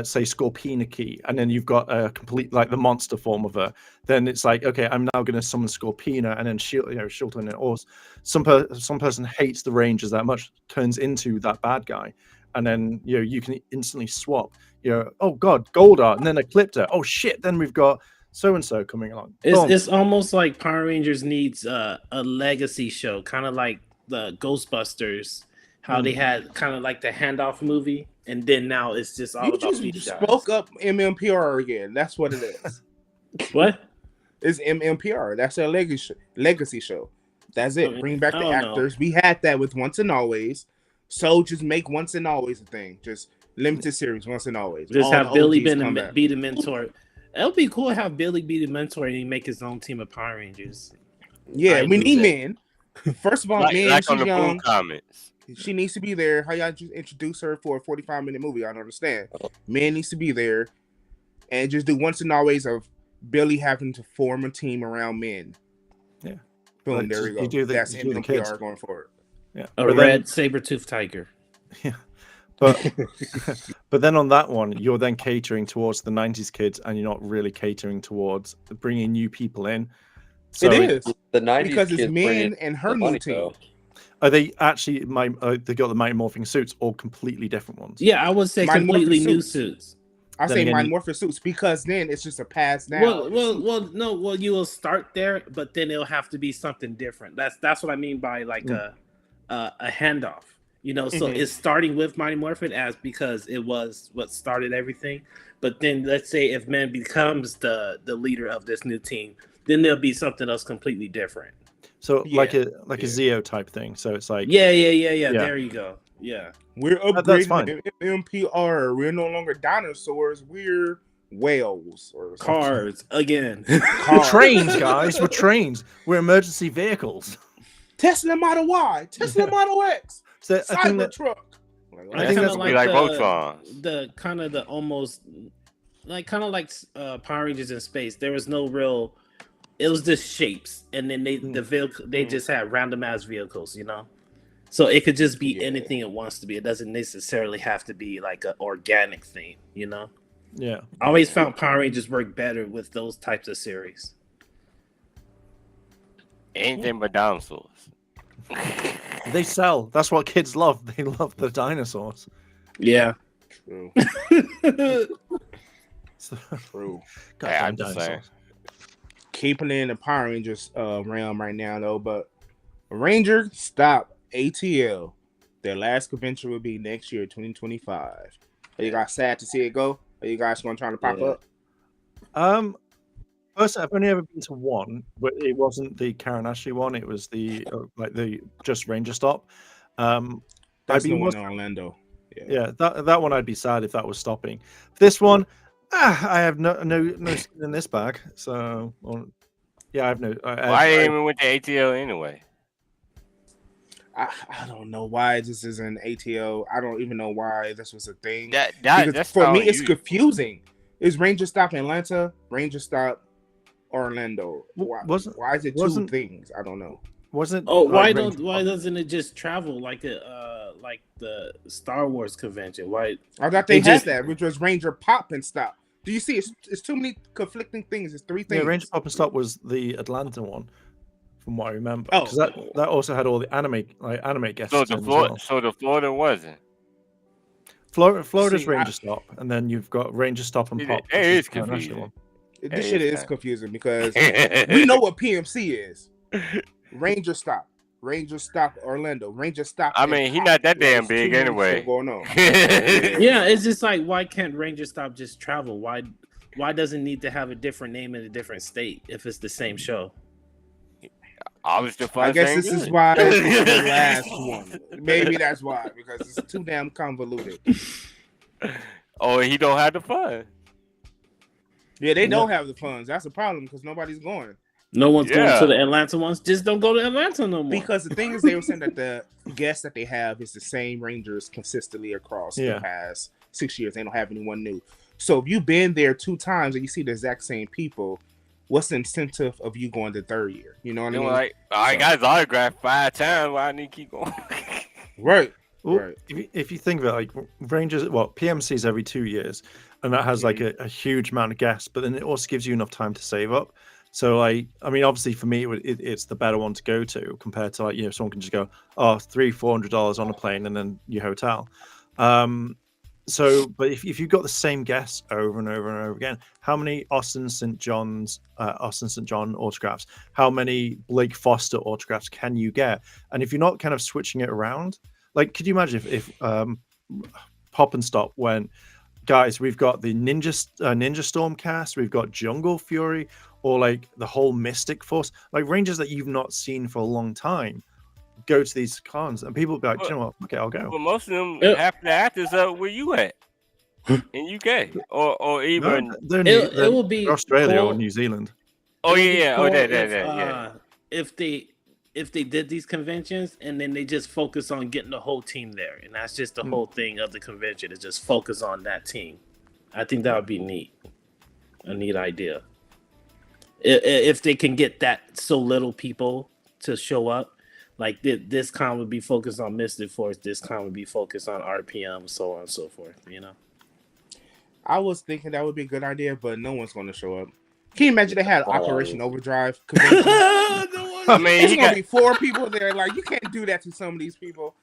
say Scorpina key, and then you've got a complete like the monster form of her, then it's like, okay, I'm now going to summon Scorpina, and then Shilton, or some person hates the Rangers that much, turns into that bad guy, and then you can instantly swap. Oh god, Goldar, and then Ecliptor. Oh shit, then we've got so and so coming along. It's almost like Power Rangers needs a legacy show, kind of like the Ghostbusters, how they had kind of like the handoff movie, and then now it's just all You about just these guys. spoke up MMPR again. That's what it is. What? It's MMPR. That's their legacy show. That's it. Bring back the actors. We had that with Once and Always. So just make Once and Always a thing. Just limited series, Once and Always. Just All have the Billy OGs be the mentor. It would be cool to have Billy be the mentor and he make his own team of Power Rangers. Yeah, we need men. First of all, men, like she's on the young. comments. She needs to be there. How y'all just introduce her for a 45-minute movie? I don't understand. Men needs to be there. And just do Once and Always of Billy having to form a team around men. Yeah. Boom, Like, there we you go. do That's you do the kids. MMPR going forward. Yeah. A red saber-toothed tiger. Yeah. But then on that one, you're then catering towards the 90s kids, and you're not really catering towards bringing new people in. So it is The 90s because it's kids men bring and her the new money, team. though. are they actually they got the Mighty Morphin suits, or completely different ones? Yeah, I would say Mighty completely Morphin new suits. suits. I Then say again, Mighty Morphin suits because then it's just a pass down. Well, you will start there, but then it'll have to be something different. That's what I mean by like a handoff. So it's starting with Mighty Morphin as because it was what started everything. But then let's say if Man becomes the leader of this new team, then there'll be something else completely different. So like a Zeo type thing. So it's like Yeah. There you go. Yeah. We're That's fine. upgrading MMPR. We're no longer dinosaurs. We're whales or something. Cars again. we're trains, guys. We're trains. We're emergency vehicles. Tesla Model Y, Tesla Model X, So I think that Cybertruck. I think that's like Voltron. the kind of the almost like Power Rangers in space. There was no real. It was just shapes, and then they just had random ass vehicles, So it could just be anything it wants to be. It doesn't necessarily have to be like an organic thing, Yeah. I always found Power Rangers work better with those types of series. Anything but dinosaurs. They sell. That's what kids love. They love the dinosaurs. Yeah. True. So, True. Yeah, I'm just saying. Keeping it in the Power Rangers realm right now, though, but Ranger stop ATL. Their last convention will be next year, 2025. Are you guys sad to see it go? Are you guys going to try to pop up? Personally, I've only ever been to one, but it wasn't the Karen Ashley one. It was the the just Ranger Stop. That's the one in Orlando. Yeah, that one I'd be sad if that was stopping. This one, I have no skin in this bag. So, I have no. Why even went to ATL anyway? I don't know why this is an ATL. I don't even know why this was a thing. That's for me, it's confusing. Is Ranger Stop Atlanta? Ranger Stop Orlando? Why is it two things? I don't know. Wasn't why doesn't it just travel like the Star Wars convention? Why? I thought they had that, which was Ranger Pop and Stop. Do you see? It's too many conflicting things. It's three things. Yeah, Ranger Pop and Stop was the Atlanta one, from what I remember. Oh, because that also had all the anime guests. So the Florida wasn't. Florida's Ranger Stop, and then you've got Ranger Stop and Pop. It is confusing. This shit is confusing because we know what PMC is. Ranger Stop Orlando, Ranger Stop. I mean, he's not that damn big anyway. Going on. Yeah, it's just like, why can't Ranger Stop just travel? Why does it need to have a different name in a different state if it's the same show? I guess this is why it's the last one. Maybe that's why, because it's too damn convoluted. Oh, he don't have the fun. Yeah, they don't have the funds. That's the problem because nobody's going. No one's going Yeah. to the Atlanta ones. Just don't go to Atlanta no more. Because the thing is, they were saying that the guests that they have is the same Rangers consistently across Yeah. the past 6 years. They don't have anyone new. So if you've been there 2 times and you see the exact same people, what's the incentive of you going the third year? You know what I They mean? were like, I got his autograph 5 times. Why I need to keep going? Right. Well, Right. if you think of it, like Rangers, well, PMC's every 2 years, and that has like a huge amount of guests, but then it also gives you enough time to save up. So, like, I mean, obviously for me, it's the better one to go to compared to like, you know, someone can just go, oh, $300-400 on a plane and then your hotel. So, but if you've got the same guests over and over and over again, how many Austin St. John autographs? How many Blake Foster autographs can you get? And if you're not kind of switching it around, like, could you imagine if Pop and Stop went, guys, we've got the Ninja Storm cast, we've got Jungle Fury, or like the whole Mystic Force, like Rangers that you've not seen for a long time, go to these cons, and people will be like, you know what, okay, I'll go. But most of them, Yeah. half the actors are where you at in UK or even. No, they're it will be Australia or cool. New Zealand. Oh It would be yeah, cool yeah. if they did these conventions and then they just focus on getting the whole team there, and that's just the whole thing of the convention is just focus on that team. I think that would be neat, a neat idea. If they can get that so little people to show up, like this con would be focused on Mystic Force, this con would be focused on RPM, so on and so forth. You know. I was thinking that would be a good idea, but no one's going to show up. Can you imagine they had Operation Overdrive convention? I mean, There's he going got. to be 4 people there. Like, you can't do that to some of these people.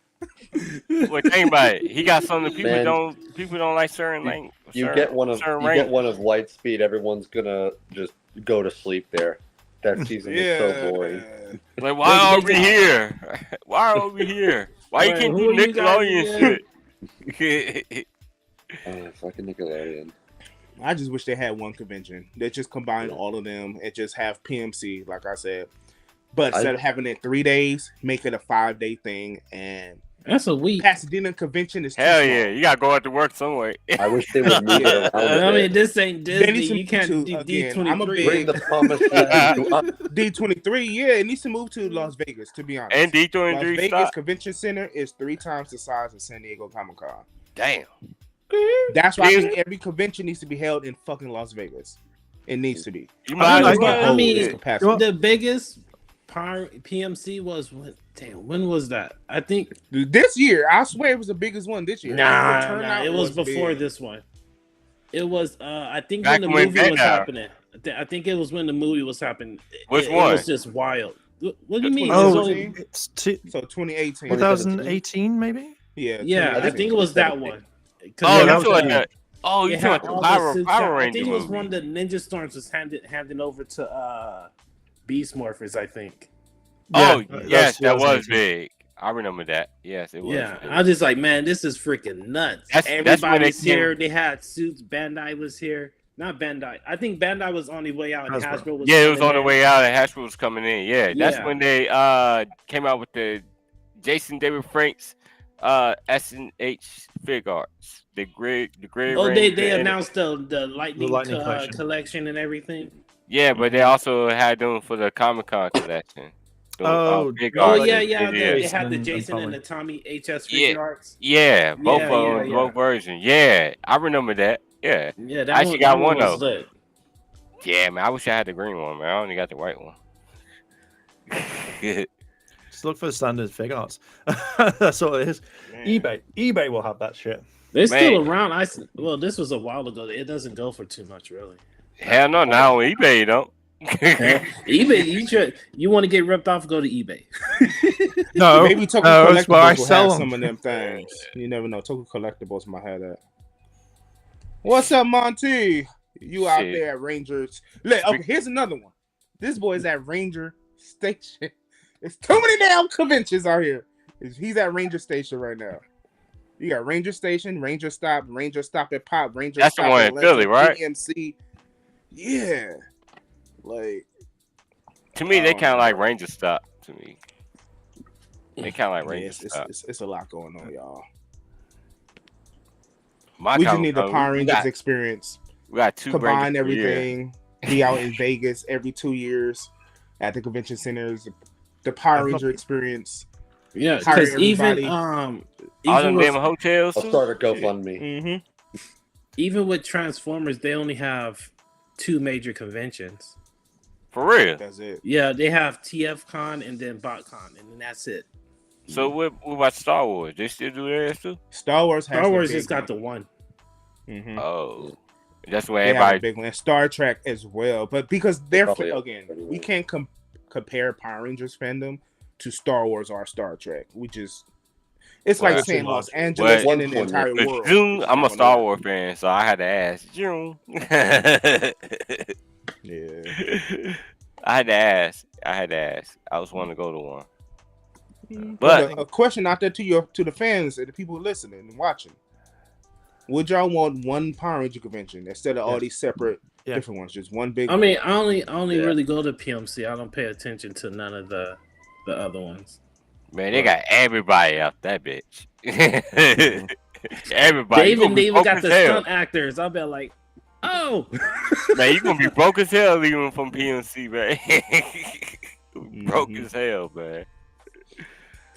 Well, think about it. He got something people Man. don't like certain like. You certain- get one of certain you range. get one of Lightspeed, everyone's gonna just go to sleep there. That season is so boring. Like, why are we here? Why are we here? Why you Right, can't who do are you guys Nickelodeon shit? Fucking Nickelodeon. I just wish they had one convention. They just combine all of them and just have PMC, like I said. But instead of having it 3 days, make it a 5-day thing. And That's a week. Pasadena convention is too Hell small. yeah, you gotta go out to work somewhere. I wish they would move it around. a I mean, bit. this ain't They need Disney. to You can't move do to, again, I'm a D23. Bring the promised land up. D23, yeah, it needs to move to Las Vegas, to be honest. And Las D23 Vegas stop. Convention Center is 3 times the size of San Diego Comic-Con. Damn. That's why I Is think every convention needs to be held in fucking Las Vegas. It needs to be. You I might like as that. well. I mean, Its capacity. The biggest PMC was when was that? I think This year, I swear it was the biggest one this year. The turnout it was before big. this one. It was I think Back when the when movie was that- happening. I think it was when the movie was happening. Which It one? was just wild. What do you mean? Oh, It's Oh, only- it's So 2018. 2018 maybe. Yeah. yeah, I think it was that one. 'Cause Oh, it that you was talking the- about? Oh, you it had talking all about the the suits Power out. I Ranger think it was movie? one of the Ninja Storms was handing over to Beast Morphers, I think. Oh, Yeah, yes, that was 2018. big. I remember that. Yes, it was. Yeah, big. I was just like, man, this is freaking nuts. That's when Everybody's they came- here. They had suits. Bandai was here. Not Bandai. I think Bandai was on the way out. And Hasbro. Hasbro was Yeah, it was coming on the in. way out, and Hasbro was coming in. Yeah, that's Yeah. when they came out with the Jason David Frank's S&H fig arts. The gray Oh, Ranger they and- announced the Lightning, Lightning collection and everything. Yeah, but they also had them for the Comic-Con collection. The, Oh, fig Oh arts yeah, they yeah. did. They had the and Jason and Tommy. the Tommy HS Yeah. figure arts. Yeah, both Yeah, of them, yeah, both versions. Yeah, I remember that. Yeah, Yeah, I that actually one, got that one, was though. lit. yeah, man. I wish I had the green one, man. I only got the white one. Just look for the standard fig arts. That's all it is. Man. eBay will have that shit. They're still Man. around. Well, this was a while ago. It doesn't go for too much, really. Hell no, now on eBay, you don't. eBay, you want to get ripped off? Go to eBay. No, Maybe Token no, that's where I Collectibles will sell have them. some of them things. You never know. Token Collectibles might have that. What's up, Monty? You out Shit. there at Rangers? Look, okay, here's another one. This boy's at Ranger Station. There's too many damn conventions out here. He's at Ranger Station right now. You got Ranger Station, Ranger Stop at Pop, Ranger That's the Stop one at in Philly, right? PMC. Yeah. Like, To me, they Oh, kind of like man. Ranger Stop. To me, they kind of like yeah, Ranger it's, Stop. it's a lot going on, y'all. My We just Comic need the Con, Power we Rangers got, experience. we got two Combine Rangers per year. everything. Be out in Vegas every 2 years. at the convention centers, the Power Ranger experience. Yeah, Hire because even everybody. All even them with, damn hotels. I'll start a GoFundMe. Mm-hmm. even with Transformers, they only have 2 major conventions. For real. That's it. Yeah, they have TFCon and then BotCon, and then that's it. So what about Star Wars? They still do theirs too? Star Wars has Star Wars the big just got the one. one. Mhm. Oh, that's where They have a everybody. big one. Star Trek as well, but because they're Probably again, everybody we will. can't compare Power Rangers fandom to Star Wars or Star Trek. It's Well, like that's saying too Los much. Angeles Well, and an one entire point, world. June, I'm a It's Star not Wars fan, so I had to ask. June. gonna- Yeah. I had to ask. I was wanting to go to one. But But a question out there to the fans and the people listening and watching: would y'all want one Power Ranger convention instead of all these separate Yeah. different ones? Just one big. I mean, I only Yeah. really go to PMC. I don't pay attention to none of the other ones. man, they got everybody out that bitch. Everybody. They You gonna even be broke got as the hell. stunt actors. I'll be like, oh, Man, you gonna be broke as hell leaving from PNC, man. Broke Mhm. as hell, man.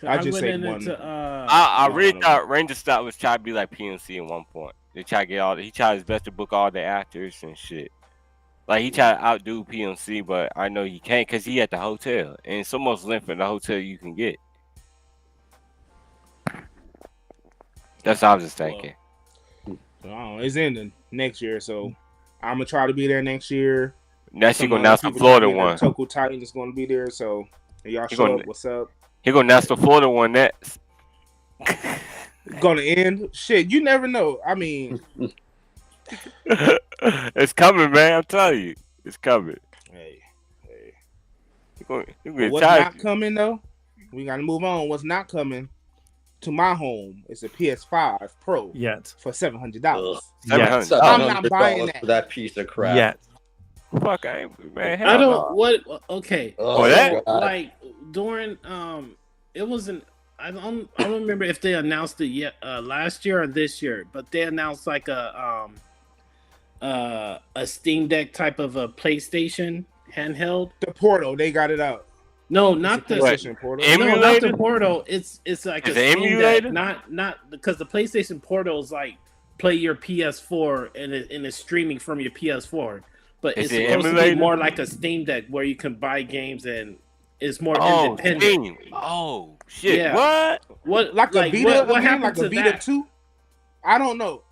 I just say went one. into I no, really no, thought Ranger Scott was trying to be like PNC at one point. They try to get he tried his best to book all the actors and shit. Like he tried to outdo PNC, but I know he can't because he at the hotel and it's almost length in the hotel you can get. That's what I was just thinking. Oh, it's ending next year, so I'm gonna try to be there next year. Next he Some gonna other announce the people Florida gonna be one. there. Toku Titan is gonna be there, so if y'all He show gonna- up. What's up? He gonna announce the Florida one next. Gonna end? Shit, you never know. I mean, It's coming, man. I'm telling you, it's coming. hey. You gonna But get what's tired. not coming though? We gotta move on. What's not coming to my home is a PS5 Pro Yet. for $700. Yet. I'm not buying that. for that piece of crap. Yet. Fuck, I ain't, man. I hell don't no. what okay. Oh, Oh, that- God. Like during it wasn't I don't remember if they announced it yet last year or this year, but they announced like a Steam Deck type of a PlayStation handheld. The Portal, they got it out. No, not It's a the PlayStation Portal. Em- no, not emulator? the Portal. It's like Is a it Steam emulator? Deck, not because the PlayStation Portal is like play your PS4 and it's streaming from your PS4. But Is it's it supposed to emulator? be more like a Steam Deck where you can buy games and it's more Oh, independent. Steam. Oh shit! Yeah. What? What Like a Vita, what again, happened like to a Vita that? 2. I don't know.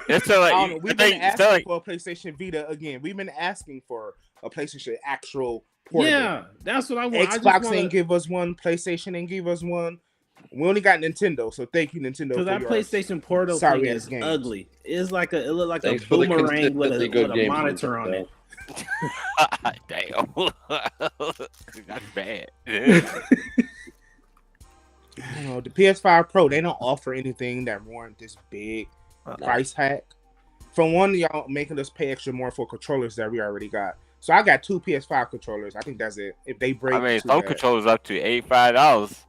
It's so like I don't know. We've been it's asking like for a PlayStation Vita again. We've been asking for a PlayStation actual portable. Yeah, that's what I want. Xbox ain't give us one. PlayStation ain't give us one. We only got Nintendo, so thank you, Nintendo. because For that your PlayStation Portal sorry thing ass is games. ugly. It's like it looked like Thanks a for the boomerang with consistently a good games, monitor on it. damn. That's bad. You know, the PS5 Pro, they don't offer anything that warrant this big price hack. From one, y'all making us pay extra more for controllers that we already got. So I got 2 PS5 controllers. I think that's it. If they break, I mean, too some bad. controllers up to $85.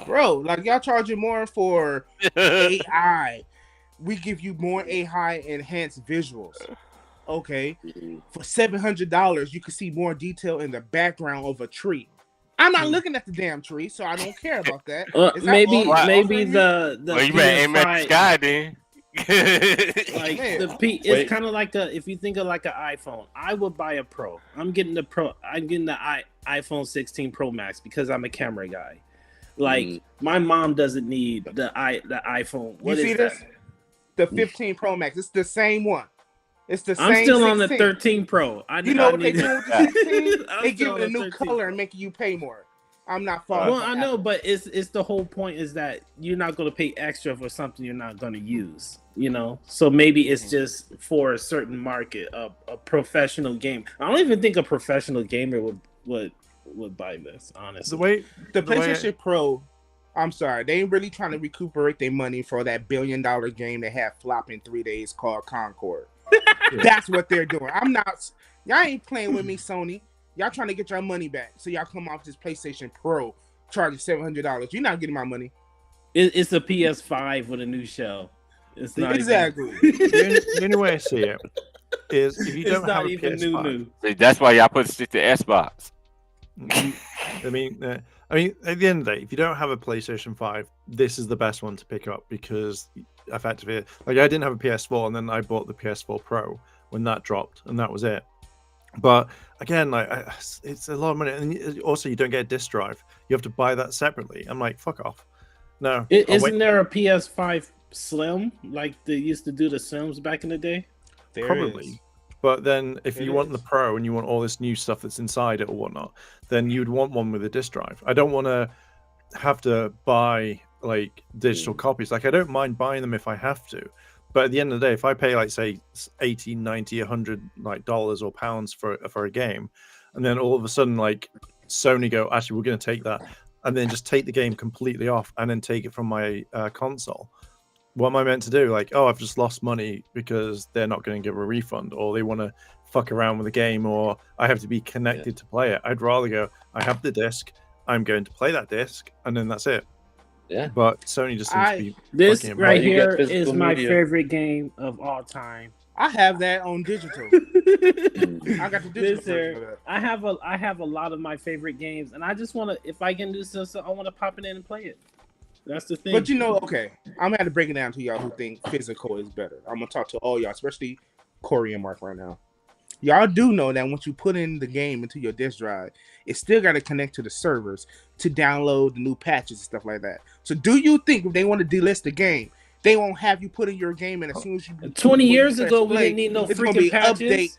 Bro, like y'all charging more for AI. We give you more AI enhanced visuals. Okay, for $700, you can see more detail in the background of a tree. I'm not looking at the damn tree, so I don't care about that. Is that Maybe all you're maybe offering me? the Well, you better aim at the PS5 sky then. like Man. it's Wait. kind of like if you think of like an iPhone, I would buy a Pro. I'm getting the Pro. I'm getting the iPhone 16 Pro Max because I'm a camera guy. Like my mom doesn't need the iPhone. What You is see that? this? The 15 Pro Max. It's the same one. It's the same. I'm still on the 16. 13 Pro. You know what they need do with the 16? I'm They still give it a on the new 13 color Pro. and making you pay more. I'm not falling. Well, for I know, Apple. but it's the whole point is that you're not going to pay extra for something you're not going to use. You know, so maybe it's just for a certain market, a professional game. I don't even think a professional gamer would buy this. Honestly, The way- PlayStation Pro, I'm sorry, they ain't really trying to recuperate their money for that $1 billion game they had flop in 3 days called Concord. That's what they're doing. Y'all ain't playing with me, Sony. Y'all trying to get your money back. So y'all come off this PlayStation Pro charging $700. You're not getting my money. it's a PS5 with a new shell. It's not Exactly. The only way I see it is if you It's don't not have a even PS5, new. See, that's why y'all put stick to Xbox. I mean, at the end of the day, if you don't have a PlayStation 5, this is the best one to pick up because effectively, like I didn't have a PS4, and then I bought the PS4 Pro when that dropped, and that was it. But again, it's a lot of money, and also you don't get a disc drive. You have to buy that separately. I'm like, fuck off. No, Isn't there a PS5 Slim like they used to do the Slims back in the day? There probably. is. But then if It you want the is. Pro and you want all this new stuff that's inside it or whatnot, then you'd want one with a disc drive. I don't want to have to buy like digital copies. Like I don't mind buying them if I have to. But at the end of the day, if I pay like say 80, 90, 100 like dollars or pounds for a game, and then all of a sudden like Sony go, actually we're going to take that, and then just take the game completely off and then take it from my console. What am I meant to do? Like, oh, I've just lost money because they're not going to give a refund, or they want to fuck around with the game, or I have to be connected to play it. I'd rather go, I have the disc, I'm going to play that disc, and then that's it. Yeah. But Sony just seems to be This fucking right about- You get here physical is my media. favorite game of all time. I have that on digital. I got the digital version of that. I have a lot of my favorite games, and I just want to, if I can do so, I want to pop it in and play it. That's the thing. But you know, okay, I'm gonna have to break it down to y'all who think physical is better. I'm gonna talk to all y'all, especially Corey and Mark right now. Y'all do know that once you put in the game into your disk drive, it still got to connect to the servers to download the new patches and stuff like that. So, do you think if they want to delist the game, they won't have you put in your game, and as soon as you 20 years press ago, we play, didn't need no it's gonna freaking be patches. update.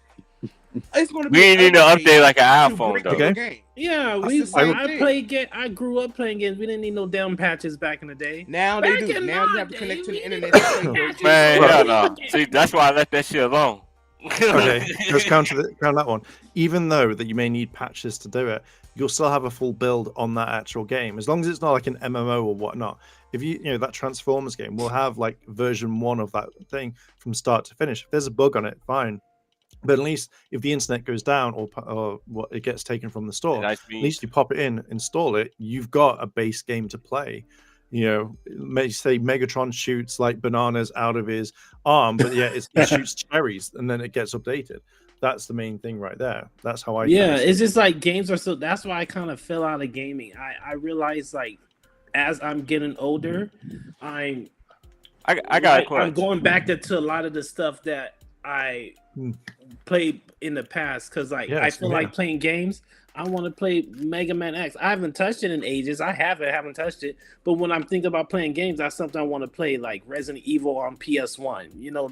It's gonna be We ain't need no update like an to iPhone break though. the Okay. game. Yeah, That's we. the same I thing. played game. I grew up playing games. We didn't need no damn patches back in the day. Now they Back do. in Now my you have to day, connect to we the didn't internet. need to play no your patches. Man, Right. hell no. See, that's why I left that shit alone. okay. Let's counter that one. Even though that you may need patches to do it, you'll still have a full build on that actual game, as long as it's not like an MMO or whatnot. If you know that Transformers game will have like version 1 of that thing from start to finish. If there's a bug on it, fine. But at least if the internet goes down or what it gets taken from the store, Nice at beans. least you pop it in, install it, you've got a base game to play. You know, may say Megatron shoots like bananas out of his arm, but yeah, it shoots cherries and then it gets updated. That's the main thing right there. That's how I Yeah, see it's it. just like games are so. That's why I kind of fell out of gaming. I realize like as I'm getting older, I got a question. I'm going back to a lot of the stuff that I Hmm. played in the past because like Yeah, I same feel here. like playing games. I want to play Mega Man X. I haven't touched it in ages. I haven't touched it. But when I'm thinking about playing games, that's something I want to play, like Resident Evil on PS1. You know,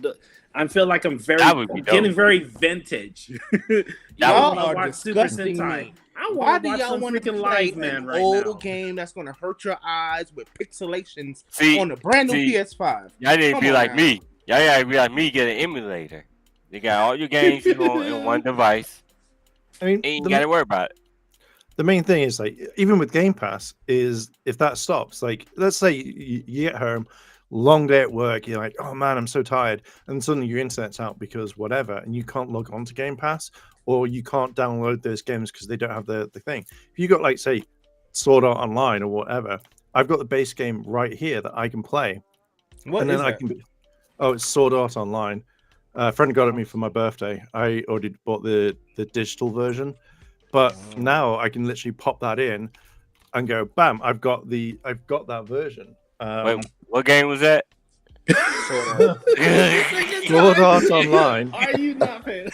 I feel like I'm That would be getting dope. very vintage. Y'all wanna are watch Super disgusting Sentai. me. I Why want do to watch y'all some want to freaking play Live Man an right old now. game that's gonna hurt your eyes with pixelations See, on a brand new see, PS5? y'all need to Come be on like now. me. Y'all gotta be like me, get an emulator. You got all your games in one device. I mean, Ain't gotta worry about it. the main thing is like even with Game Pass is if that stops, like let's say you get home, long day at work, you're like, oh man, I'm so tired, and suddenly your internet's out because whatever, and you can't log on to Game Pass or you can't download those games because they don't have the thing. If you got like say Sword Art Online or whatever, I've got the base game right here that I can play, What and is then I that? can. Oh, it's Sword Art Online. A friend got it me for my birthday. I already bought the digital version, but Oh. now I can literally pop that in and go, bam! I've got that version. Wait, what game was that? Sword Art Online. Are you not paying?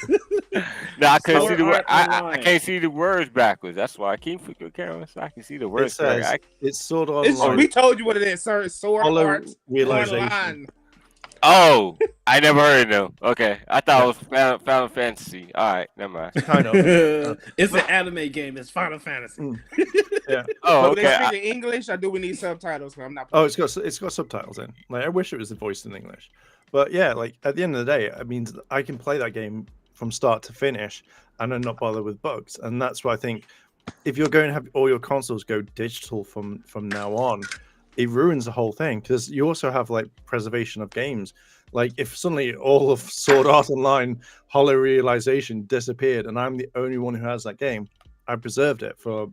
No, I couldn't see Sword the word. Art I Online. can't see the words backwards. That's why I keep flipping your camera so I can see the It words. says correct. it's Sword Art It's, Online. we told you what it is, sir. It's Sword Hollow Art Realization. Online. Oh, I never heard of them. Okay, I thought it was Final Fantasy. All right, never mind. Kind of. It's an anime game. It's Final Fantasy. Oh, Do they okay. speak in English or do we need subtitles? 'Cause I'm not. Oh, it's got subtitles in. Like I wish it was voiced in English, but yeah, like at the end of the day, it means I can play that game from start to finish and then not bother with bugs. And that's why I think if you're going to have all your consoles go digital from now on, it ruins the whole thing because you also have like preservation of games. Like if suddenly all of Sword Art Online Hollow Realization disappeared and I'm the only one who has that game, I preserved it for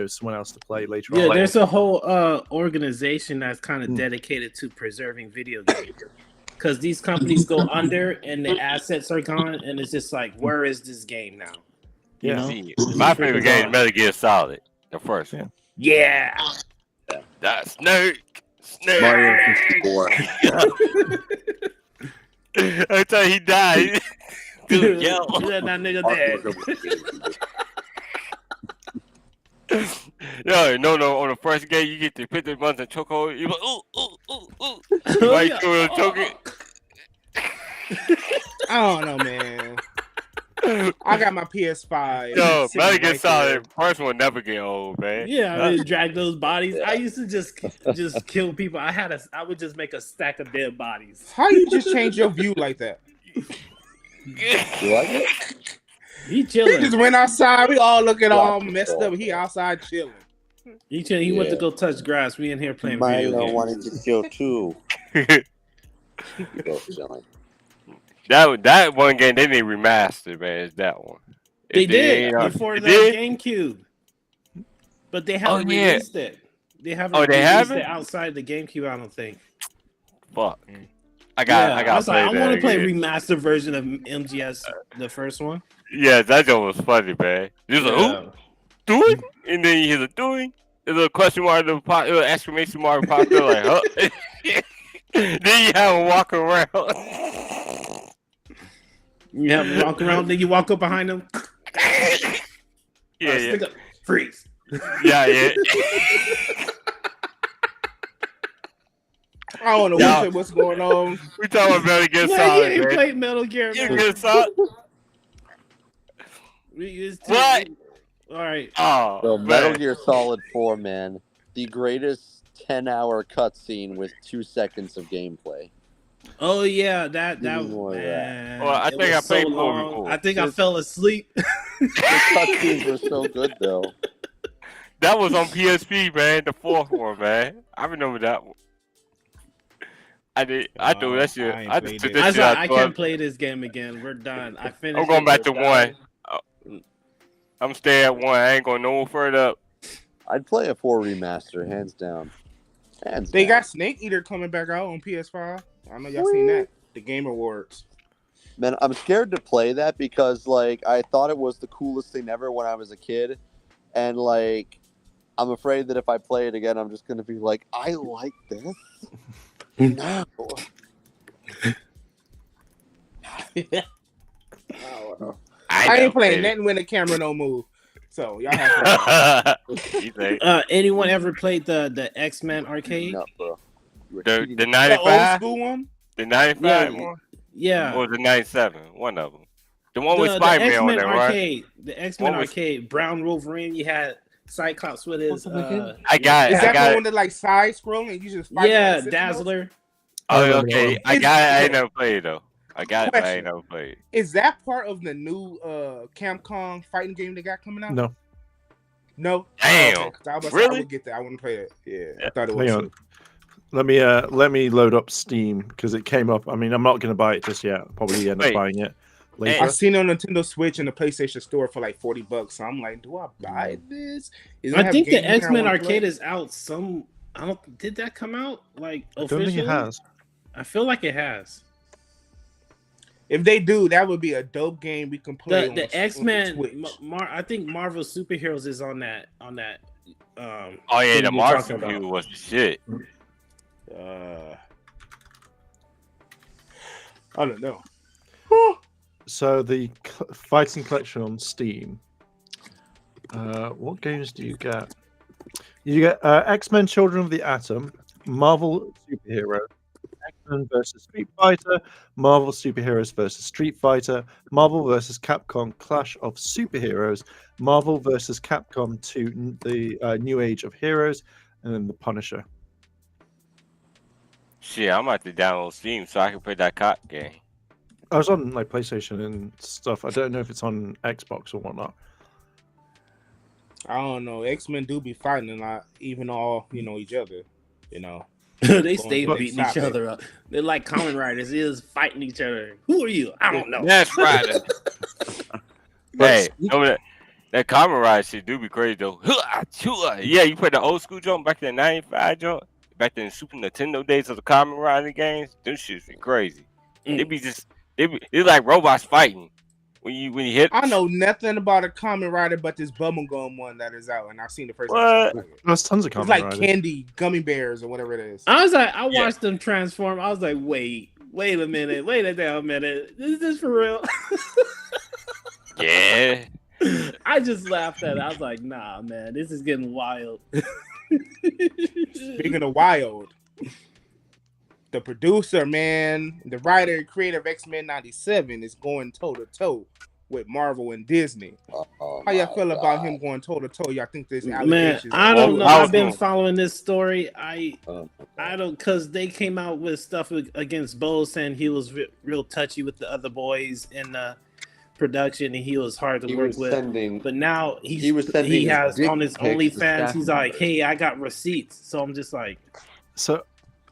someone else to play later Yeah, on. there's a whole organization that's kind of Mm. dedicated to preserving video games. Because these companies go under and the assets are gone, and it's just like, where is this game now? Yeah. See, my favorite game is Metal Gear Solid, the first one. Yeah. That's Snake. Mario 64. Until he died. Dude, yo. That nigga dead. Yo, no, on the first game, you get to put the buttons and choke hold. You're like, ooh. Oh, Right, yeah. you choke it. I don't know, man. I got my PS5. Yo, sitting Metal Gear right Solid, first one never get old, man. Yeah, I mean, drag those bodies. I used to just kill people. I would just make a stack of dead bodies. there. How you just change your view like that? You like it? He He chilling. just went outside. We all looking all messed up. He outside chilling. He chilling. He went to go touch grass. We in here playing video Milo games. wanted to kill too. Both chilling. that one game they didn't remaster, man. It's that one. They did uh, before the did? GameCube, but they haven't yeah. released it. They haven't. Oh, they released haven't? it outside the GameCube. I don't think. Fuck. I got. was like, I that want to play a again. remastered version of MGS, the first one. Yeah, that joke was funny, man. He was like, Yeah. "Who doing?" And then you hear the doing. There's a question mark, the exclamation mark popped up like, huh? Then you have him walk around. You have to walk around, then you walk up behind them. Yeah. Stick up, freeze. Yeah. I don't know Yeah. what's going on. We talking about Metal Gear Man, you Solid, ain't man. played Metal Gear, You man. get Solid? What? All right. Oh, So man. Metal Gear Solid 4, man, the greatest 10-hour cutscene with 2 seconds of gameplay. Oh yeah, that More of that. man. Well, I it think was I played so four long. before. I think I fell asleep. The cutscenes were so good, though. That was on PSP, man. The fourth one, man. I remember that one. I did. I threw that shit. I ain't I played just took it. that I shit said, out. I the can't book. play this game again. We're done. I finished. I'm going it, back we're to done. one. I'm staying at one. I ain't going no further up. I'd play a 4 remaster, hands down. They got Snake Eater coming back out on PS5. I know y'all seen that. The Game Awards. Man, I'm scared to play that because, like, I thought it was the coolest thing ever when I was a kid. And, like, I'm afraid that if I play it again, I'm just going to be like, I like this? No. I ain't playing nothing when the camera don't move. So y'all have to. You think? Anyone ever played the X-Men arcade? No, bro. You were The cheating. the The old 95, school one. the 95 Yeah. one, Yeah. or the 97, one of them. The one with The Spider-Man on X-Men there, right? arcade. The X-Men What was- arcade. Brown Wolverine. You had Cyclops with his. I got it. Is I that got the it. one that like side scrolling? You just fight Yeah, like Dazzler. Oh, remember that okay. one. I got it. I ain't never played it, though. I got it, but I ain't Question. never played it. Is that part of the new Capcom fighting game they got coming out? No. No. Damn. Oh, okay, 'cause I was Really? I would get that. I wouldn't play it. Yeah, I thought it Hang was. on. Let me load up Steam because it came up. I mean, I'm not going to buy it just yet. I'll probably end up Wait. buying it I later. seen it on Nintendo Switch in the PlayStation Store for like $40. So I'm like, do I buy this? Does it I have think the games you kinda X-Men wanna play? arcade is out. I don't. Did that come out like I don't officially? think it has. I feel like it has. If they do, that would be a dope game we can play. on The X-Men. Twitch. I think Marvel Superheroes is on that. Oh, yeah, thing the you're Marvel talking about. View was the shit. I don't know. So the fighting collection on Steam. What games do you get? You get X-Men: Children of the Atom, Marvel Superhero, X-Men versus Street Fighter, Marvel Superheroes versus Street Fighter, Marvel versus Capcom Clash of Superheroes, Marvel versus Capcom 2, the New Age of Heroes, and then the Punisher. Shit, I'm about to download Steam so I can play that cop game. I was on like PlayStation and stuff. I don't know if it's on Xbox or whatnot. I don't know. X-Men do be fighting a lot, even all each other. They stay Going beating back each to other up. They're like Kamen Riders. They is fighting each other. Who are you? I don't know. That's right. Hey, that Kamen Rider shit do be crazy though. Yeah, you play the old school jump back in the 95 jump, back in the Super Nintendo days of the Kamen Rider games. Them shits be crazy. They be like robots fighting. when you hit. I know nothing about a Kamen Rider but this bubblegum one that is out, and I've seen the first What? episode. There's tons of It's Kamen like Riders. candy, gummy bears, or whatever it is. I was like, I watched them transform. I was like, wait a minute, wait a damn minute. Is this for real? Yeah. I just laughed at it. I was like, nah, man, this is getting wild. Speaking of wild, the producer, man, the writer and creator of X-Men 97 is going toe-to-toe with Marvel and Disney. How y'all feel about him going toe-to-toe? Y'all think there's Man, allegations? I don't know. I've been wrong? following this story. I don't, because they came out with stuff against Bo saying he was real touchy with the other boys in the production and he was hard to work with. But now he has on his OnlyFans. He's like, hey, I got receipts. So I'm just like, so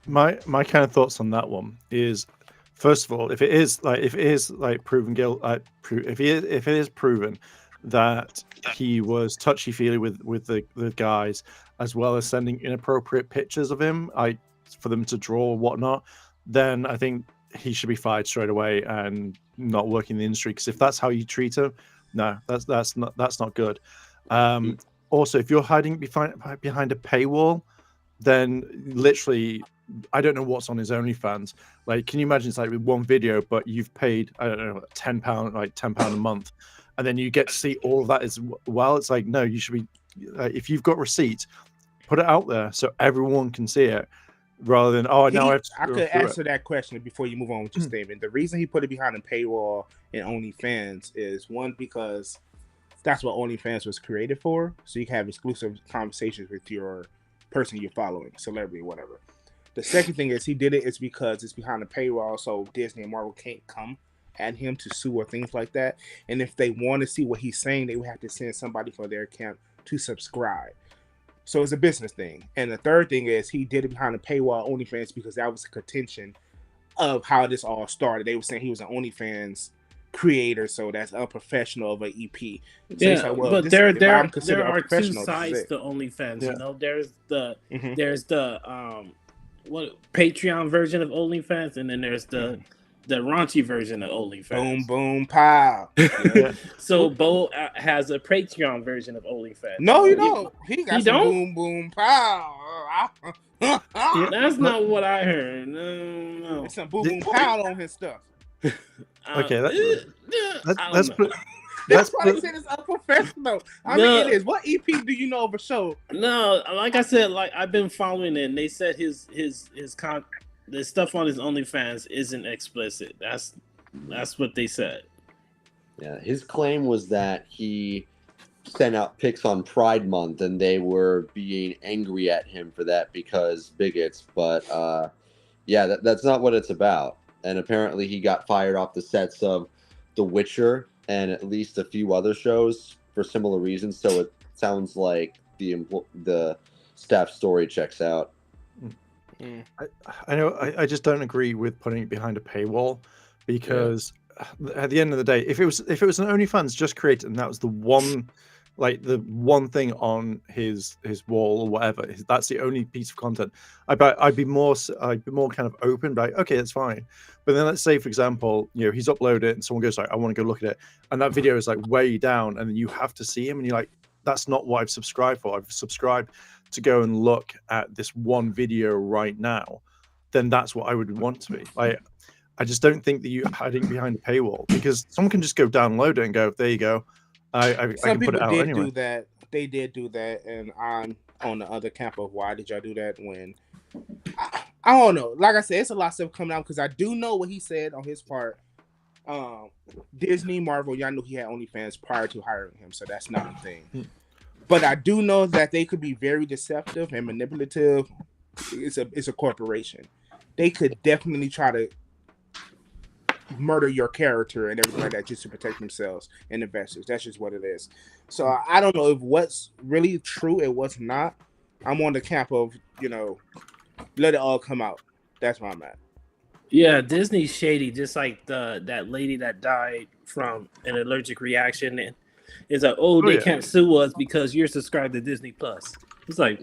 my kind of thoughts on that one is, first of all, if it is like proven guilt, if it is proven that he was touchy feely with the guys, as well as sending inappropriate pictures of him, for them to draw or whatnot, then I think he should be fired straight away and not work in the industry. Because if that's how you treat him, no, that's not good. Also, if you're hiding behind a paywall, then literally, I don't know what's on his OnlyFans. Like, can you imagine it's like with one video, but you've paid, I don't know, £10, like £10 a month, and then you get to see all of that as well. It's like, no, you should be, if you've got receipts, put it out there so everyone can see it, rather than I could answer that question before you move on with your statement. The reason he put it behind a paywall in OnlyFans is, one, because that's what OnlyFans was created for, so you can have exclusive conversations with your person you're following, celebrity, whatever. The second thing is he did it is because it's behind a paywall, so Disney and Marvel can't come at him to sue or things like that. And if they want to see what he's saying, they would have to send somebody from their account to subscribe. So it's a business thing. And the third thing is he did it behind a paywall OnlyFans because that was the contention of how this all started. They were saying he was an OnlyFans creator, so that's unprofessional of an EP. So yeah, like, well, but there are two sides to OnlyFans. Yeah. You know, there's the what Patreon version of OnlyFans, and then there's the raunchy version of OnlyFans. Boom, boom, pow. Yeah. So Bo has a Patreon version of OnlyFans. No, you don't. He got some don't? boom, boom, pow. That's not what I heard. No. It's some boom, boom, pow on his stuff. Okay, That's why they said it's unprofessional. I mean, it is. What EP do you know of a show? No, like I said, like I've been following it, and they said the stuff on his OnlyFans isn't explicit. That's what they said. Yeah, his claim was that he sent out pics on Pride Month, and they were being angry at him for that because bigots. But yeah, that's not what it's about. And apparently, he got fired off the sets of The Witcher and at least a few other shows for similar reasons. So it sounds like the staff story checks out. I know. I just don't agree with putting it behind a paywall, because at the end of the day, if it was an OnlyFans just created and that was the one thing on his wall or whatever, that's the only piece of content, I'd be more kind of open, like, okay, that's fine. But then let's say, for example, he's uploaded it and someone goes like, I want to go look at it, and that video is like way down, and then you have to see him, and you're like, that's not what I've subscribed for. I've subscribed to go and look at this one video right now. Then that's what I would want to be. I just don't think that you hiding behind a paywall, because someone can just go download it and go, there you go. I can put it out anyway. Do that. They did do that, and I'm on the other camp of why did y'all do that when I don't know. Like I said, it's a lot of stuff coming out because I do know what he said on his part. Disney, Marvel, y'all knew he had OnlyFans prior to hiring him, so that's not a thing. But I do know that they could be very deceptive and manipulative. It's a corporation. They could definitely try to murder your character and everything like that just to protect themselves and investors. That's just what it is. So I don't know if what's really true and what's not. I'm on the camp of, let it all come out. That's where I'm at. Yeah, Disney's shady, just like that lady that died from an allergic reaction. And it's like, they can't sue us because you're subscribed to Disney Plus. It's like,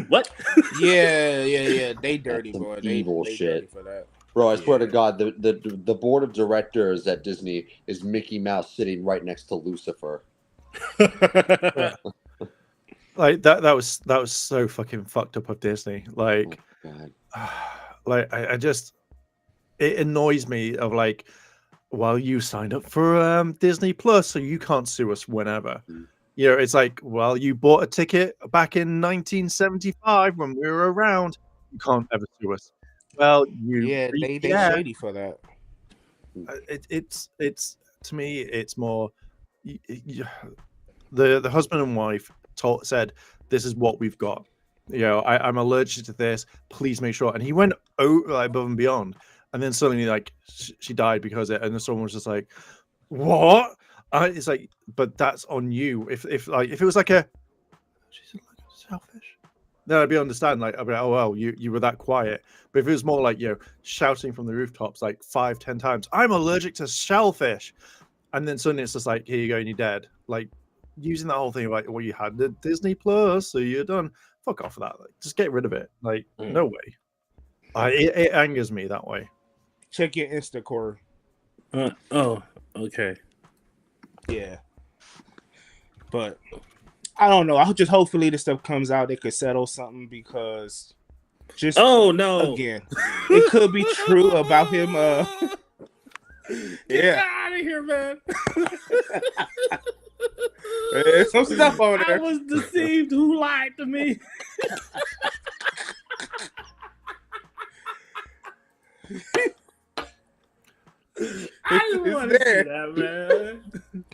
what? Yeah. They dirty, boy. They evil shit shit. for that. Bro, I swear to God, the board of directors at Disney is Mickey Mouse sitting right next to Lucifer. Yeah. Like that was so fucking fucked up of Disney. Like, God. like I just it annoys me of like, well, you signed up for Disney Plus, so you can't sue us whenever. You know, it's like, well, you bought a ticket back in 1975 when we were around. You can't ever sue us. Well, you they shady for that. it's to me, it's more the husband and wife said, this is what we've got. You know, I'm allergic to this. Please make sure. And he went above and beyond. And then suddenly, like, she died because of it. And then someone was just like, what? It's like, but that's on you. If it was like she's like selfish, then I'd be understanding. Like, I'd be like, oh well, you were that quiet. But if it was more like, you know, shouting from the rooftops like 5-10 times, I'm allergic to shellfish, and then suddenly it's just like, here you go, and you're dead. Like, using that whole thing like, well, you had the Disney Plus, so you're done. Fuck off of that. Like, just get rid of it. Like, no way. It angers me that way. Check your Insta, Corey. Oh, okay. Yeah. But I don't know. I just hopefully this stuff comes out. They could settle something because just no. Again, it could be true about him. Get out of here, man. There's some stuff over there. I was deceived. Who lied to me? I didn't want to see that, man.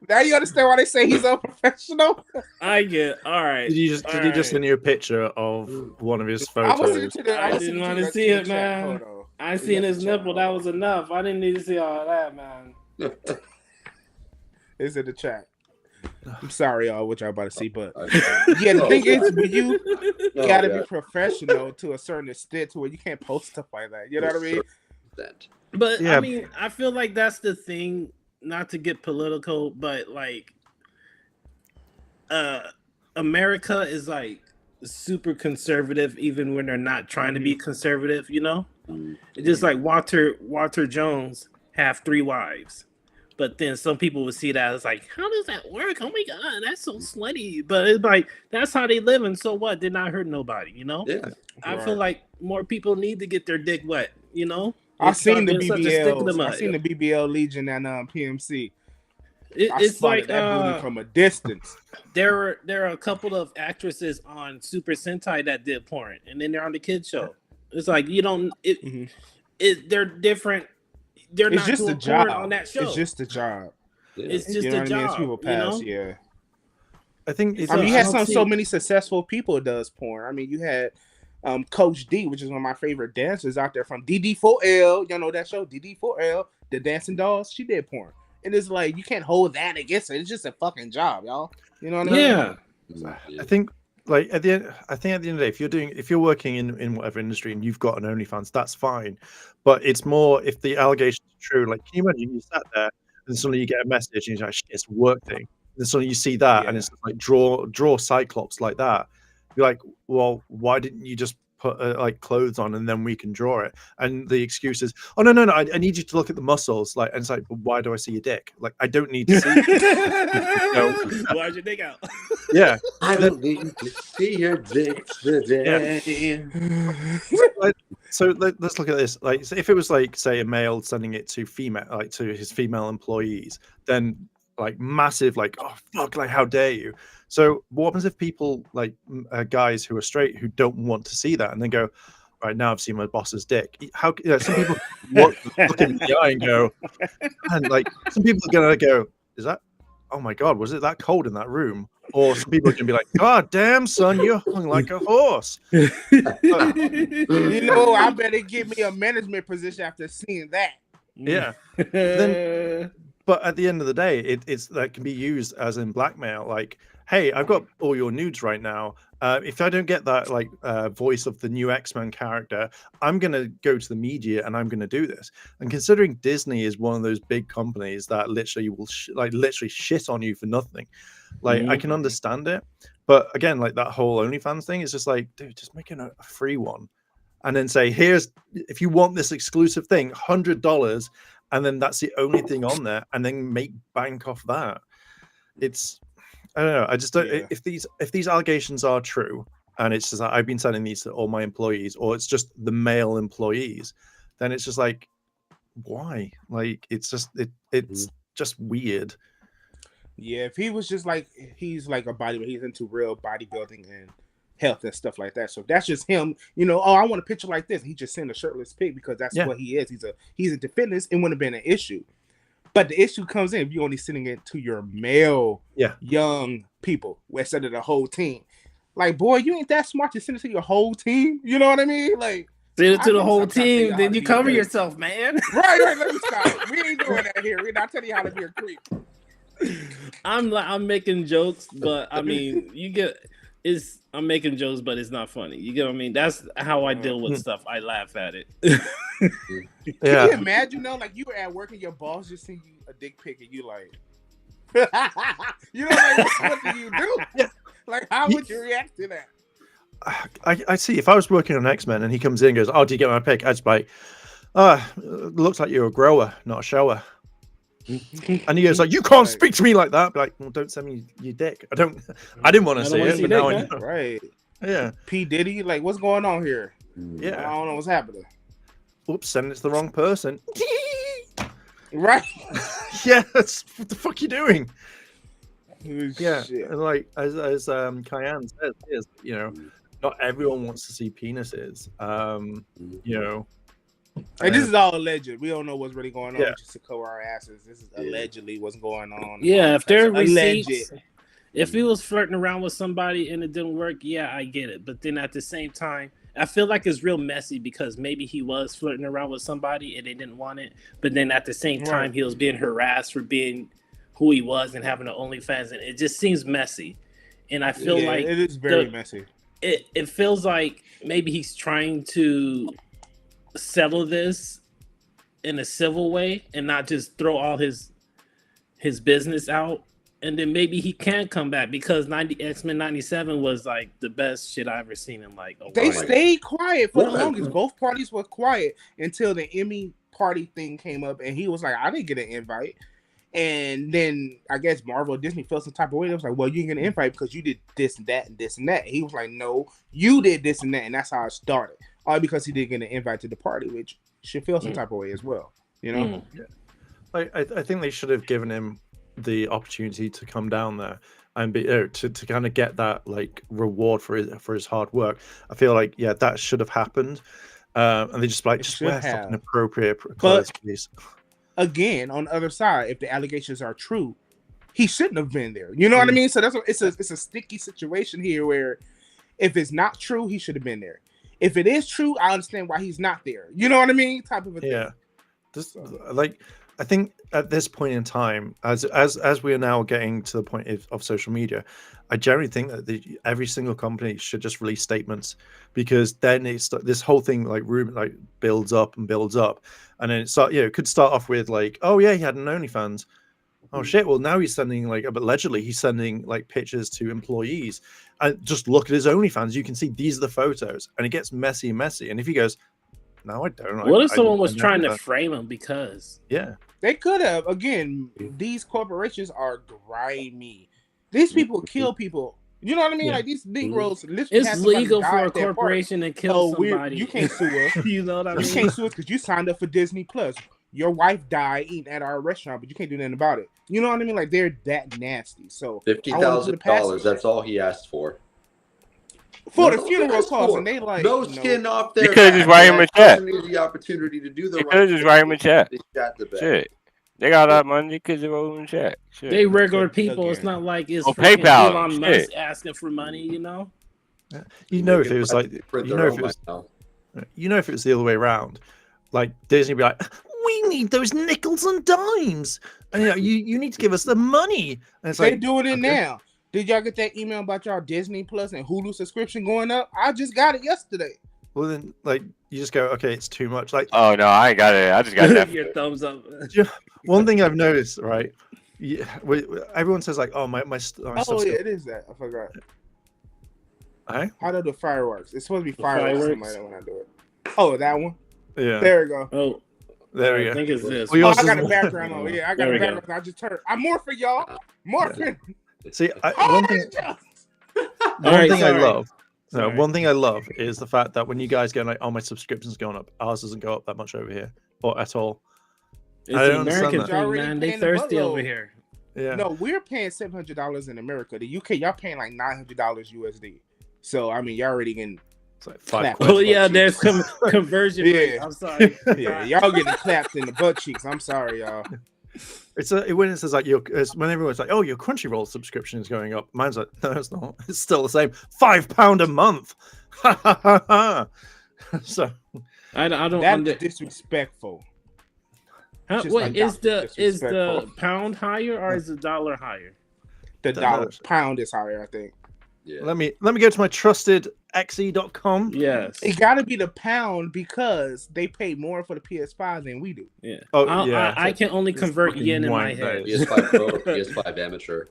Now you understand why they say he's unprofessional? I get all right. Did you just send you a picture of one of his photos? I didn't want to see it, man. I seen his nipple. That was enough. I didn't need to see all of that, man. It's in the chat. I'm sorry, y'all, what y'all about to see, but yeah, the thing is, you gotta be professional to a certain extent to where you can't post stuff like that. You know what I mean? But yeah. I mean, I feel like that's the thing. Not to get political, but like, America is like super conservative, even when they're not trying to be conservative. You know, it's just like Walter Jones have 3 wives. But then some people would see that as like, how does that work? Oh my God, that's so slutty. But it's like, that's how they live. And so what? Did not hurt nobody, you know? Yeah. I feel like more people need to get their dick wet, you know? I've seen the BBL. I've seen the BBL Legion and PMC. It's like that booty from a distance. There are a couple of actresses on Super Sentai that did porn, and then they're on the kids show. It's like you don't. They're different. They're it's not just doing a job porn on that show. It's just a job. It's just a job. As people pass, yeah. I think. You had so many successful people does porn. I mean, you had Coach D, which is one of my favorite dancers out there from DD4L. Y'all know that show, DD4L, the Dancing Dolls. She did porn, and it's like you can't hold that against it. It's just a fucking job, y'all. You know what I mean? Yeah. I think. Like at the end of the day, if you're working in whatever industry and you've got an OnlyFans, that's fine. But it's more if the allegations are true. Like, can you imagine you sat there and suddenly you get a message and you're like, it's a work thing. And suddenly you see that and it's like draw Cyclops like that. You're like, well, why didn't you just put like clothes on and then we can draw it? And the excuse is, oh no, I need you to look at the muscles. Like, and it's like, well, why do I see your dick? Like, I don't need to see it. Why's your dick out? Yeah, I don't need to see your dick today. Yeah. So let's look at this. Like, if it was like, say, a male sending it to female, like to his female employees, then like massive, like, oh fuck, like how dare you? So what happens if people like guys who are straight who don't want to see that and then go, right, now I've seen my boss's dick. How some people look in the eye and go, and like some people are gonna go, is that? Oh my God, was it that cold in that room? Or some people are gonna be like, God damn, son, you're hung like a horse. You know, I better get me a management position after seeing that. Yeah. But at the end of the day, it's that can be used as in blackmail. Like, hey, I've got all your nudes right now. If I don't get that like voice of the new X-Men character, I'm gonna go to the media and I'm gonna do this. And considering Disney is one of those big companies that literally will literally shit on you for nothing, like I can understand it. But again, like that whole OnlyFans thing is just like, dude, just making a free one. and then say, here's, if you want this exclusive thing, $100, and then that's the only thing on there, and then make bank off that. It's, I don't know. I just don't. Yeah. If these allegations are true, and it's just like I've been sending these to all my employees, or it's just the male employees, then it's just like, why? Like, it's just it's just weird. Yeah, if he was just like, he's like a bodybuilder, he's into real bodybuilding and health and stuff like that. So if that's just him, you know, oh, I want a picture like this. He just sent a shirtless pic because that's what he is. He's into fitness. It wouldn't have been an issue. But the issue comes in if you're only sending it to your male young people instead of the whole team. Like, boy, you ain't that smart to send it to your whole team. You know what I mean? Like, send it to the whole team, then you cover yourself, man. Right. Let me stop. We ain't doing that here. We're not telling you how to be a creep. I'm making jokes, but I mean, I'm making jokes, but it's not funny. You get what I mean? That's how I deal with stuff. I laugh at it. Can you imagine though, like you were at work and your boss just sent you a dick pic and you like, you know, like what do you do? Like, how would you react to that? I see. If I was working on X-Men and he comes in and goes, "Oh, do you get my pic?" I'd just be like, looks like you're a grower, not a shower. And he goes like, "You can't speak to me like that." Be like, well, don't send me your dick. I didn't want to see it, but now I know. Right. Yeah. P. Diddy, like, what's going on here? Yeah. I don't know what's happening. Oops, sending it to the wrong person. Right. Yeah, that's what the fuck you doing? Yeah. And like as Kyan says, is, you know, not everyone wants to see penises. You know. And this is all alleged. We don't know what's really going on. Just to cover our asses. This is allegedly what's going on. Yeah, if there are receipts, if he was flirting around with somebody and it didn't work, yeah, I get it. But then at the same time, I feel like it's real messy because maybe he was flirting around with somebody and they didn't want it. But then at the same time, he was being harassed for being who he was and having an OnlyFans, and it just seems messy. And I feel like it is very messy. It feels like maybe he's trying to settle this in a civil way and not just throw all his business out, and then maybe he can come back because X-Men 97 was like the best shit I ever seen in like a while. They stayed quiet for the longest. Both parties were quiet until the Emmy party thing came up, and he was like, I didn't get an invite. And then I guess Marvel or Disney felt some type of way. They was like, well, you didn't get an invite because you did this and that and this and that. He was like, no, you did this and that, and that's how it started. All because he didn't get an invite to the party, which should feel some type of way as well. You know? I think they should have given him the opportunity to come down there and be to kind of get that like reward for his hard work. I feel like that should have happened. And they just wear fucking appropriate clothes, please. Again, on the other side, if the allegations are true, he shouldn't have been there. You know what I mean? So it's a sticky situation here where if it's not true, he should have been there. If it is true, I understand why he's not there. You know what I mean? Type of a thing. Yeah. I think at this point in time, as we are now getting to the point of social media, I generally think that every single company should just release statements, because then this whole thing like builds up, and then it could start off with like, oh yeah, he had an OnlyFans. Oh shit! Well, now he's sending but allegedly he's sending like pictures to employees, and just look at his OnlyFans. You can see these are the photos, and it gets messy. And if he goes, no, I don't. What if someone was trying to frame him? Because they could have. Again, these corporations are grimy. These people kill people. You know what I mean? Like these Negroes. It's legal for a corporation to kill somebody. You can't sue us. You know what I mean? You can't sue us because you signed up for Disney Plus. Your wife died eating at our restaurant, but you can't do nothing about it. You know what I mean? Like they're that nasty. So $50,000. That's all he asked for. For the funeral costs, and they like no skin off their. You could just write him a check. The opportunity to do the you could just write him a check. Shit, they got that money because they wrote him a check. Shit. They regular people. It's not like it's PayPal. Elon Musk asking for money. You know. You know, if it was like, if it was the other way around, like Disney would be like, we need those nickels and dimes, and you need to give us the money. And it's they do it now. Did y'all get that email about y'all Disney Plus and Hulu subscription going up? I just got it yesterday. Well, then, like, you just go, okay, it's too much. Like, oh no, I ain't got it. I just got that. Your thumbs up. One thing I've noticed, right? Yeah, everyone says like, oh my oh yeah, it is that. I forgot. Hey? How do the fireworks? It's supposed to be fireworks when I do it. Oh, that one. Yeah, There we go. Oh, there we I go. think it's this. Well, Oh, yours I got is- a background on. Yeah, I got There a we go. background. I just turned. I'm morphing, y'all. Morphing. See, Oh, one thing just- All right, I sorry. love. No, Sorry. one thing I love is the fact that when you guys go like, "Oh, my subscription's going up," ours doesn't go up that much over here or at all. It's I the don't understand American that. You're thing, already man. They paying the thirsty over buttload. here. Yeah. No, we're paying $700 in America. The UK, y'all paying like $900 USD. So I mean, y'all already getting It's like Clap. 5 quid. Oh yeah, butt there's cheeks. conversion Yeah. rate. I'm sorry. yeah, y'all getting clapped in the butt cheeks. I'm sorry, y'all. It's when it says like when everyone's like, "Oh, your Crunchyroll subscription is going up," mine's like, "No, it's not. It's still the same. £5 a month." So I don't That's under. disrespectful. Huh, just wait, like is Dr. the Disrespectful. pound higher or is the dollar higher? The Don't dollar know. pound is higher, I think. Yeah. let me go to my trusted xe.com. Yes. It got to be the pound because they pay more for the PS5 than we do. Yeah. Oh, I- yeah. I can only It's convert fucking yen in my wank, that head. is. PS5 Pro, PS5 Amateur.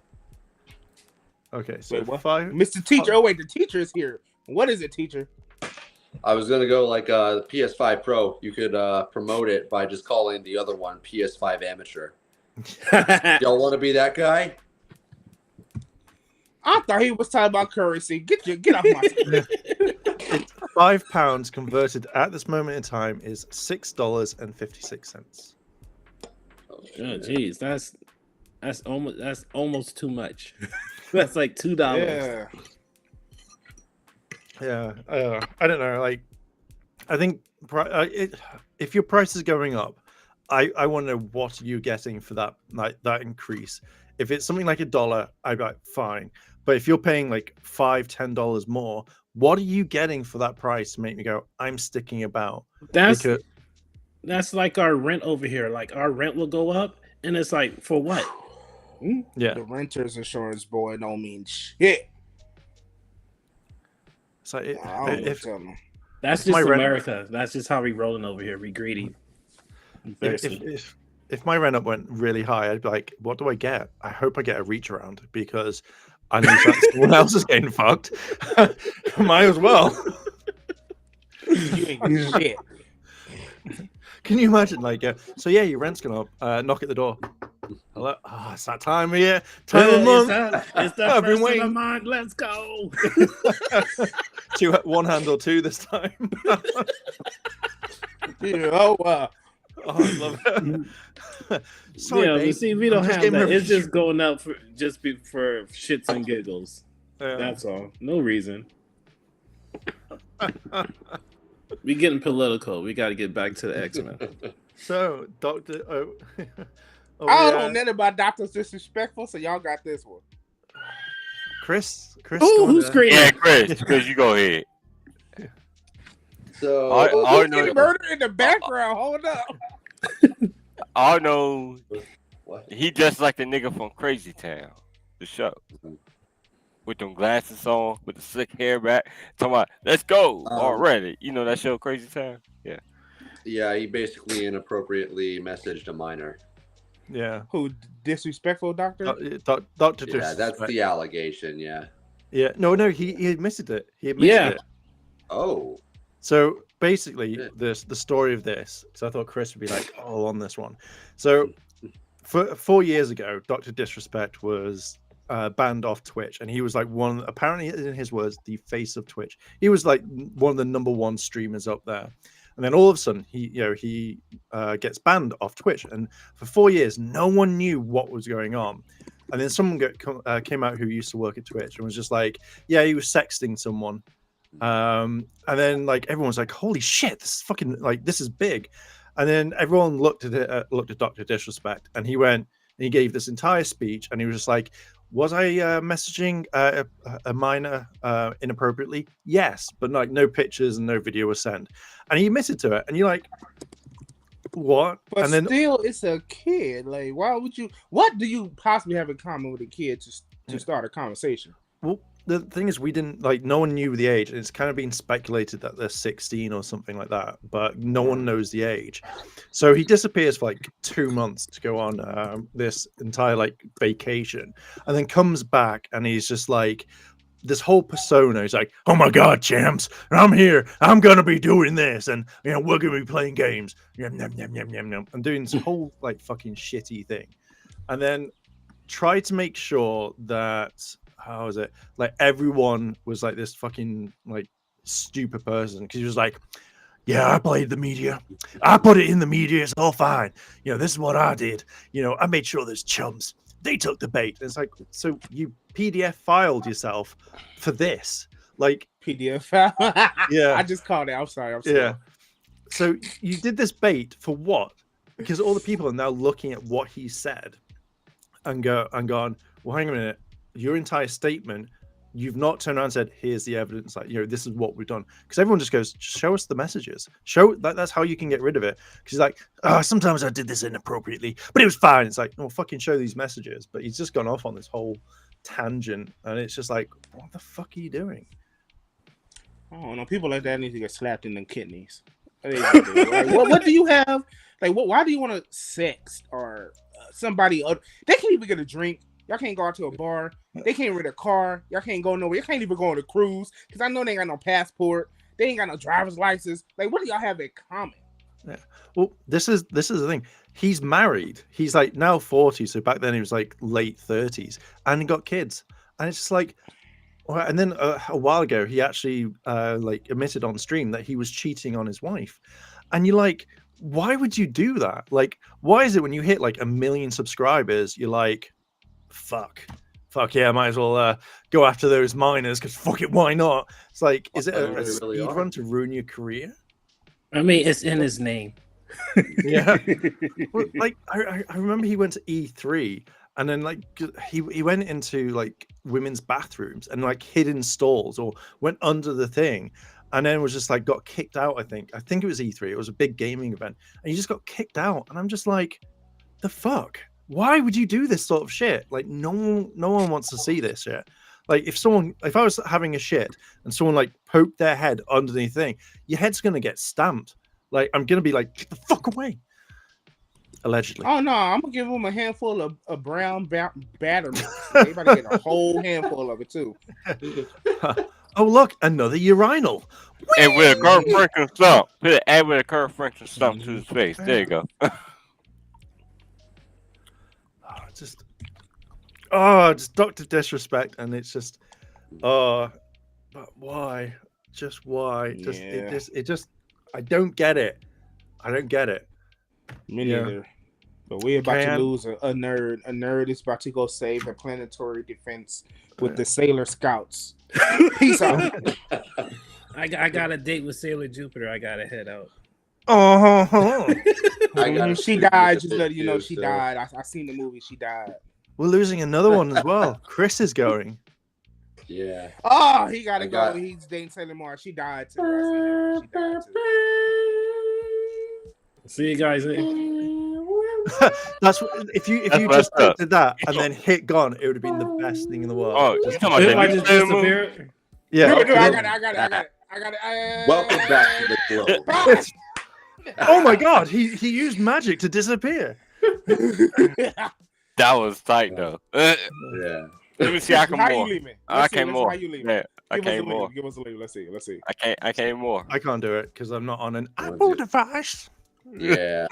Okay, so Wait, what? 5. Mr. Teacher. Oh wait, the teacher is here. What is it, teacher? I was gonna go like the PS5 Pro. You could promote it by just calling the other one PS5 Amateur. Y'all want to be that guy? I thought he was talking about currency. Get off my screen. £5 converted at this moment in time is $6.56. Oh, Oh, shit. geez, that's almost too much. That's like $2. Yeah. Yeah, I don't know. Like, I think if your price is going up, I want to know what you're getting for that that increase. If it's something like $1, I'd be like, fine. But if you're paying like $5-10 more, what are you getting for that price to make me go, I'm sticking about? That's Because that's like our rent over here. Like our rent will go up, and it's like for what? yeah, The renter's insurance boy don't mean shit. so I don't know if tell them. That's My just rent- America. That's just how we rolling over here. We greedy. if my rent up went really high, I'd be like, what do I get? I hope I get a reach around because I know that someone else is getting fucked. Might as well. You ain't getting shit. Can you imagine? Like, so yeah, your rent's gonna knock at the door. Hello, it's that time of year, time of month. It's the I've been first of the waiting. month. Let's go. One hand or two this time. Yeah, oh, Oh, I love it. Sorry, yeah, babe. but see, we I'm don't just have getting that. my- It's just going up for for shits and giggles. Yeah. That's all. No reason. We getting political. We got to get back to the X-Men. So, Doctor. Oh, I don't yeah. know nothing about Doctors Disrespectful, so y'all got this one. Chris. Ooh, go on who's there. screaming? Yeah, Chris, you go ahead. So I Who's don't getting know. murder in the background? Hold up. I know what? he just like the nigga from Crazy Town, the show, with them glasses on, with the slick hair back, talking about let's go already. You know that show, Crazy Town? Yeah. Yeah, he basically inappropriately messaged a minor. Yeah. Who disrespectful doctor? Doctor. Yeah, that's the allegation. Yeah. Yeah. No. He admitted it. He admitted Yeah. it. Oh. So basically, Yeah. the story of this, because I thought Chris would be like, oh, on this one. So for 4 years ago, Dr. Disrespect was banned off Twitch, and he was like apparently in his words, the face of Twitch. He was like one of the #1 streamers up there. And then all of a sudden, he gets banned off Twitch, and for 4 years, no one knew what was going on. And then someone came out who used to work at Twitch and was just like, yeah, he was sexting someone. And then like everyone's like, holy shit, this is fucking like this is big. And then everyone looked at Dr. Disrespect, and he went and he gave this entire speech, and he was just like, was I messaging a minor inappropriately? Yes, but like no pictures and no video was sent, and he admitted to it. And you're like, what? But and then still, it's a kid. Like, why would you? What do you possibly have in common with a kid to start a conversation? well, the thing is, we didn't like no one knew the age, and it's kind of been speculated that they're 16 or something like that, but no one knows the age. So he disappears for like 2 months to go on this entire like vacation, and then comes back, and he's just like, this whole persona. He's like, oh my god, champs, I'm here. I'm gonna be doing this, and we're gonna be playing games. Yum, yum, yum, yum, yum, yum. I'm doing this whole like fucking shitty thing, and then try to make sure that how is it like everyone was like this fucking like stupid person because he was like, yeah, I played the media. I put it in the media. It's all fine. This is what I did. I made sure there's chumps. They took the bait. It's like, so you PDF filed yourself for this, like PDF file. Yeah, I just called it. I'm sorry. Yeah. So you did this bait for what? Because all the people are now looking at what he said and gone, well, hang a minute. Your entire statement, you've not turned around and said, here's the evidence. Like, this is what we've done. Because everyone just goes, show us the messages. Show that's how you can get rid of it. Because he's like, sometimes I did this inappropriately, but it was fine. It's like, well, fucking show these messages. But he's just gone off on this whole tangent. And it's just like, what the fuck are you doing? I don't know. People like that need to get slapped in the kidneys. Like, what do you have? Like, why do you want to sex or somebody? They can't even get a drink. Y'all can't go out to a bar. They can't rent a car. Y'all can't go nowhere. You can't even go on a cruise because I know they ain't got no passport. They ain't got no driver's license. Like, what do y'all have in common? Yeah. Well, this is the thing. He's married. He's like now 40. So back then he was like late 30s, and he got kids. And it's just like, and then a while ago he actually like admitted on stream that he was cheating on his wife. And you're like, why would you do that? Like, why is it when you hit like 1 million subscribers, you're like, fuck yeah, I might as well go after those minors because fuck it, why not? It's like, is it a speed run to ruin your career? I mean, it's in his name. Yeah. Well, like I remember he went to E3 and then like he went into like women's bathrooms and like hidden stalls or went under the thing and then was just like got kicked out. I think it was E3. It was a big gaming event and he just got kicked out. And I'm just like, the fuck? Why would you do this sort of shit? Like no one wants to see this shit. Like if I was having a shit and someone like poked their head underneath the thing, your head's gonna get stamped. Like I'm gonna be like, get the fuck away. Allegedly. Oh no, I'm gonna give them a handful of brown batter mix. They about to get a whole handful of it too. Oh look, another urinal. And with a Kurt Franklin stump. And with a Kurt Franklin stump to his face. There you go. Just Dr. Disrespect, and it's just, but why? Just why? It just, I don't get it. Me neither. But we're about to lose a nerd. A nerd is about to go save the planetary defense with the Sailor Scouts. Peace out. I got a date with Sailor Jupiter. I gotta head out. She died. Just let you know she died. I seen the movie. She died. We're losing another one as well. Chris is going. Yeah. Oh, he gotta go. He's dating Sailor Mars. She died too. She died too. See you guys. That's if you just did that and then hit gone, it would have been the best thing in the world. Oh, you talking about that disappear? Yeah. I got it. Welcome back to the globe. Oh my god, he used magic to disappear. That was tight though. Yeah. Let me see. I can How more. you leaving? I can more. How you leaving? Yeah, I can more. Give us a leave. Let's see. I can't more. I can't do it because I'm not on an Apple device. Yeah.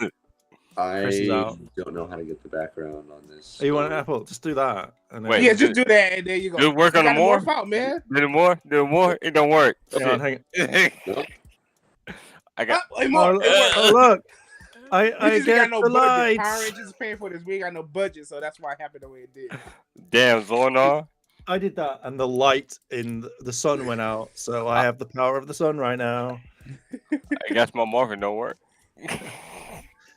Chris is I out. don't know how to get the background on this. Oh, you want an Apple? Just do that. And then... Wait. Yeah, just do that, and there you go. Just work on the more. Out, man. Do the more. It don't work. Hang on. I got. Oh, look. I get no the budget. lights. Power Rangers is paying for this. We ain't got no budget, so that's why it happened the way it did. Damn, Zornar. I did that, and the light in the sun went out, so I have the power of the sun right now. I guess my morphin don't work.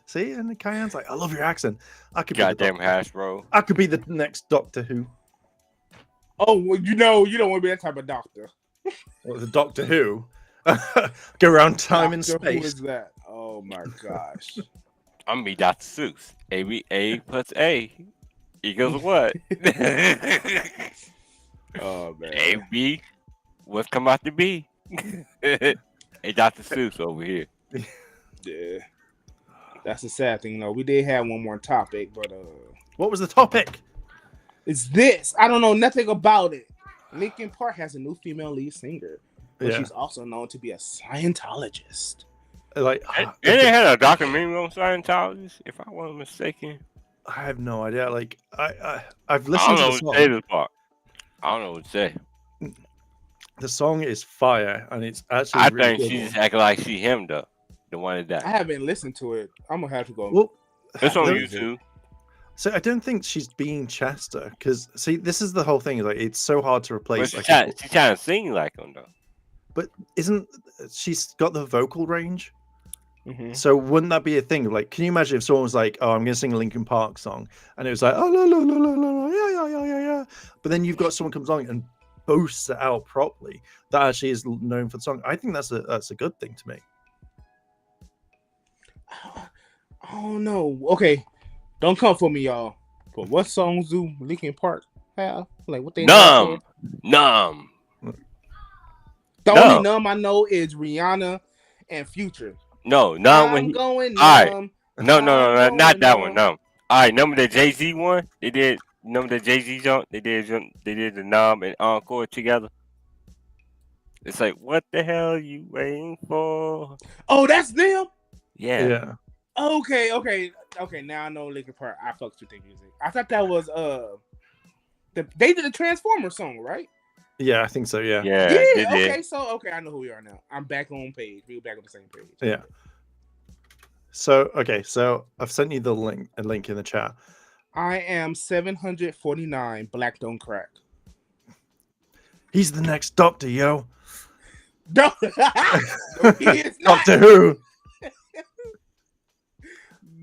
See, and Cayenne's like, I love your accent. I could Goddamn hash, bro. I could be the next Doctor Who. Oh, well, you don't want to be that type of doctor. Well, the Doctor Who. Go around time and Doctor, space. Who is that? Oh my gosh. I'm gonna be Dr. Seuss. A plus A equals what? Oh man. A B. What's come out to B? Hey, Dr. Seuss over here. Yeah. That's a sad thing, though. We did have one more topic, but what was the topic? it's this. I don't know nothing about it. Linkin Park has a new female lead singer, but Yeah. she's also known to be a Scientologist. Like, And they had a documentary on Scientology, if I wasn't mistaken. I have no idea. Like, I've I listened don't to the know what to say song. this part. I don't know what to say. The song is fire, and it's actually I really think good. she just acting like she him though. The one that I died. haven't listened to it. I'm gonna have to go. Well, It's on there- YouTube. So I don't think she's being Chester, because see, this is the whole thing. Like, it's so hard to But replace. she Like, trying to sing like him though. but isn't she's got the vocal range? Mhm. So wouldn't that be a thing? Like, can you imagine if someone was like, "Oh, I'm going to sing a Linkin Park song," and it was like, "Oh, la la la la la la, yeah," but then you've got someone comes along and boasts it out properly that actually is known for the song. I think that's a good thing to me. Oh no. Okay, don't come for me, y'all. But what songs do Linkin Park have? Like what they Numb. Numb. The No. only numb I know is Rihanna and Future. No, numb I'm when he, going Alright. numb. no, I'm not going that one. numb. No. Alright, remember the Jay-Z one? They did remember the Jay-Z jump? They did the Numb and Encore together. It's like, what the hell you waiting for? Oh, that's them. Yeah. Yeah, Okay. Now I know Linkin Park. I fucks with their music. I thought that was they did a Transformers song, right? yeah, I think so. Yeah, Yeah, they did. Okay. So I know who we are now. I'm back on page. We're back on the same page. yeah. So okay, so I've sent you a link in the chat. I am 749. Black don't crack. He's the next Doctor, yo. No, no he is not. Doctor Who.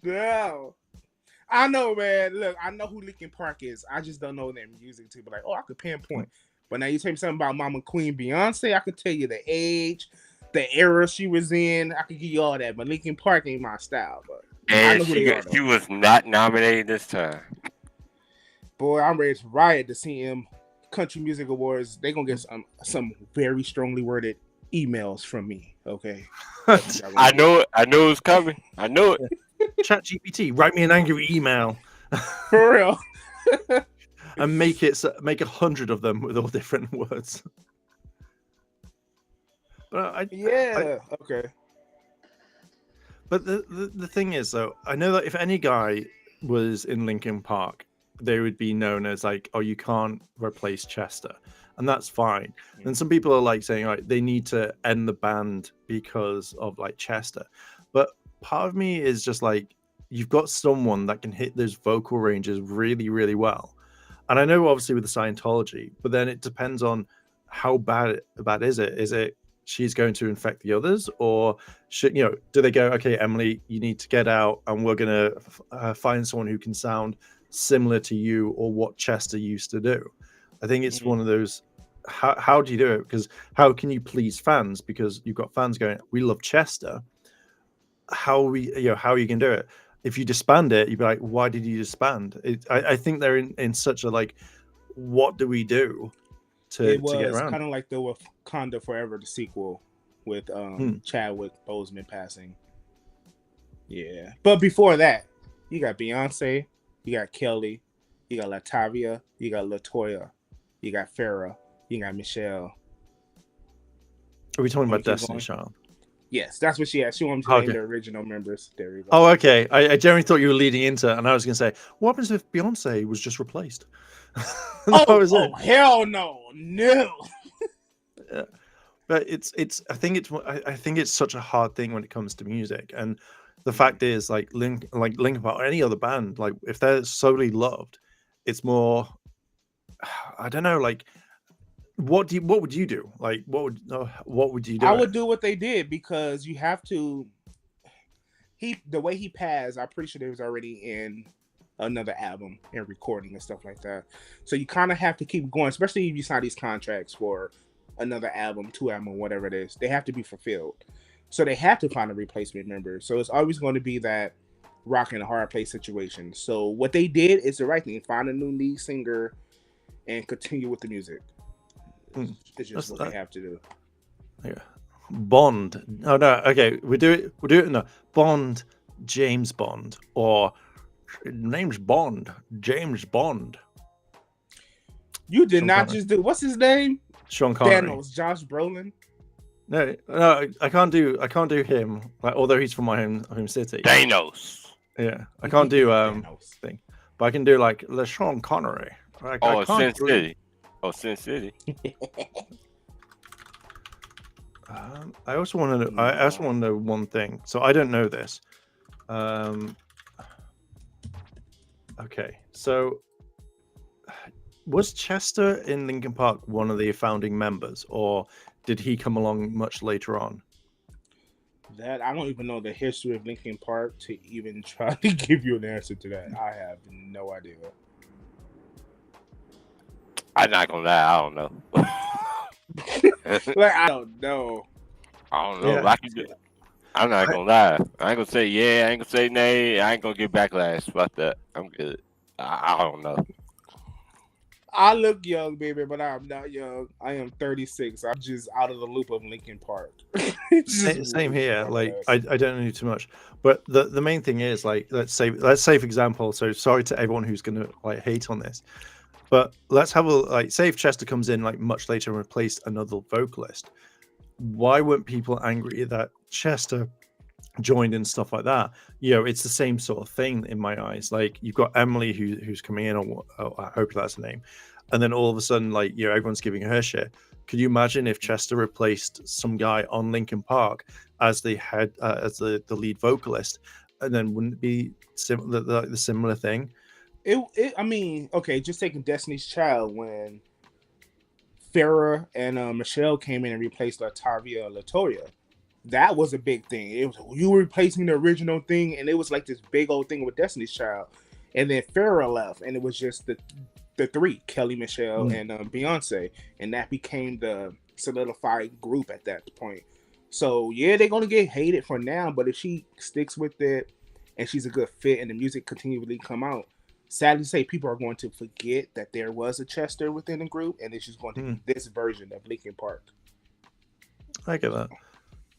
No. I know, man. Look, I know who Linkin Park is. I just don't know their music to be like, oh, I could pinpoint. But now you tell me something about Mama Queen Beyonce, I could tell you the age, the era she was in. I could give you all that. But Linkin Park ain't my style. But I And know who they are, she though. was not nominated this time. Boy, I'm ready to riot to see him. Country Music Awards. They gonna get some very strongly worded emails from me. Okay. I know it's coming. I know it. Chat GPT, write me an angry email For real. and make 100 of them with all different words. But Okay. But the thing is, though, I know that if any guy was in Linkin Park, they would be known as like, oh, you can't replace Chester, and that's fine. And some people are like saying, like, they need to end the band because of like Chester. But part of me is just like, you've got someone that can hit those vocal ranges really, really well. And I know obviously with the Scientology, but then it depends on how bad is it? Is it she's going to infect the others, or should do they go, okay, Emily, you need to get out, and we're gonna find someone who can sound similar to you or what Chester used to do? I think it's one of those. How do you do it? Because how can you please fans? Because you've got fans going, we love Chester. How are you can do it? If you disband it, you'd be like, why did you disband? I think they're in such a like, what do we do to get around? Kind of like the Wakanda Forever, the sequel with Chadwick Boseman passing. Yeah, but before that, you got Beyonce, you got Kelly, you got Latavia, you got Latoya, you got Farrah, you got Michelle. Are we talking about keep Destiny going? Child? Yes, that's what she had. She wanted to name Okay. the original members. There we go. Oh, okay. I generally thought you were leading into, and I was going to say, what happens if Beyonce was just replaced? That was it. Hell no. But I think it's such a hard thing when it comes to music, and the fact is, like Linkin Park or any other band, like if they're solely loved, it's more, I don't know, like what would you do? Like what would you do? I would do what they did, because you have to. The way he passed, I'm pretty sure they was already in another album and recording and stuff like that. So you kind of have to keep going, especially if you sign these contracts for another album, 2 album, whatever it is. They have to be fulfilled. So they have to find a replacement member. So it's always going to be that rock and a hard place situation. So what they did is the right thing. Find a new lead singer and continue with the music. It's just what they have to do. Yeah. Bond. Oh no. Okay, we do it. No, Bond, James Bond, or name's Bond, James Bond. You did Sean not Connery. just do what's his name? Sean Connery. Thanos, Josh Brolin. No, I can't do him. Like, although he's from my home city. Thanos. Yeah, I can't do Thanos. thing, but I can do like Sean Connery. Like, I Oh, can't Sin really- City. Oh, Sin City. I also want to know. I also want to know one thing. So I don't know this. Okay, so was Chester in Linkin Park one of the founding members, or did he come along much later on? That I don't even know the history of Linkin Park to even try to give you an answer to that. I have no idea. I'm not gonna lie, I don't know. Like I don't know. I don't know. Yeah. I can do. I'm not gonna lie. I ain't gonna say yeah. I ain't gonna say nay. I ain't gonna get backlash about that. I'm good. I don't know. I look young, baby, but I'm not young. I am 36. I'm just out of the loop of Linkin Park. Same here. Like I don't know too much, but the main thing is like let's say for example. So sorry to everyone who's gonna like hate on this, but let's have a like say if Chester comes in like much later and replaced another vocalist. Why weren't people angry that Chester joined and stuff like that? You know, it's the same sort of thing in my eyes. Like you've got Emily who's coming in, or I hope that's her name, and then all of a sudden, like everyone's giving her shit. Could you imagine if Chester replaced some guy on Linkin Park as the head, as the lead vocalist, and then wouldn't it be the similar thing? I mean, okay, just taking Destiny's Child when Farrah and Michelle came in and replaced Latavia Latoya. That was a big thing. It was you were replacing the original thing, and it was like this big old thing with Destiny's Child. And then Farrah left, and it was just the three, Kelly, Michelle, and Beyonce, and that became the solidified group at that point. So yeah, they're gonna get hated for now, but if she sticks with it and she's a good fit, and the music continually come out, sadly to say, people are going to forget that there was a Chester within the group, and it's just going to be this version of Linkin Park. I get that.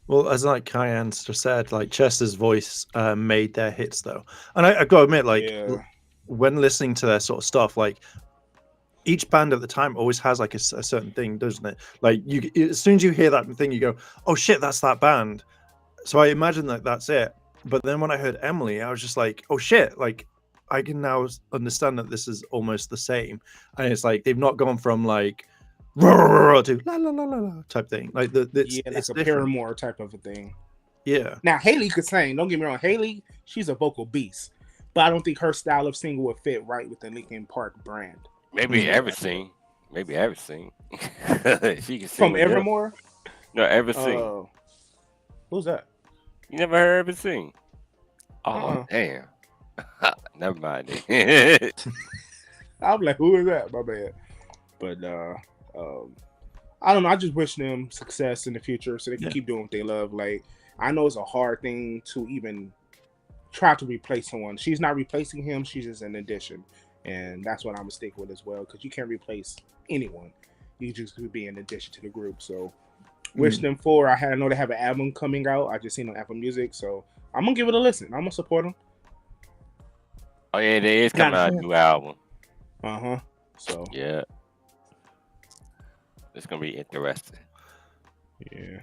Well, as like Kyan just said, like Chester's voice made their hits though, and I got to admit, like when listening to their sort of stuff, like each band at the time always has like a certain thing, doesn't it? Like as soon as you hear that thing, you go, "Oh shit, that's that band." So I imagine that that's it. But then when I heard Emily, I was just like, "Oh shit!" Like I can now understand that this is almost the same, and it's like they've not gone from like to la la la la la type thing. Like it's a Paramore type of a thing. Yeah. Now Haley could sing. Don't get me wrong. Haley, she's a vocal beast, but I don't think her style of singing would fit right with the Linkin Park brand. Maybe everything. Maybe everything. She can sing From Evermore. No, everything. Who's that? You never heard everything? Oh damn. Never mind. I'm like, who is that? My bad. But I don't know. I just wish them success in the future so they can keep doing what they love. Like, I know it's a hard thing to even try to replace someone. She's not replacing him. She's just an addition. And that's what I'm going to stick with as well, because you can't replace anyone. You just could be an addition to the group. So wish them for. I know they have an album coming out. I just seen on Apple Music. So I'm going to give it a listen. I'm going to support them. Oh, yeah, there is coming out a new album. So yeah. It's going to be interesting. Yeah.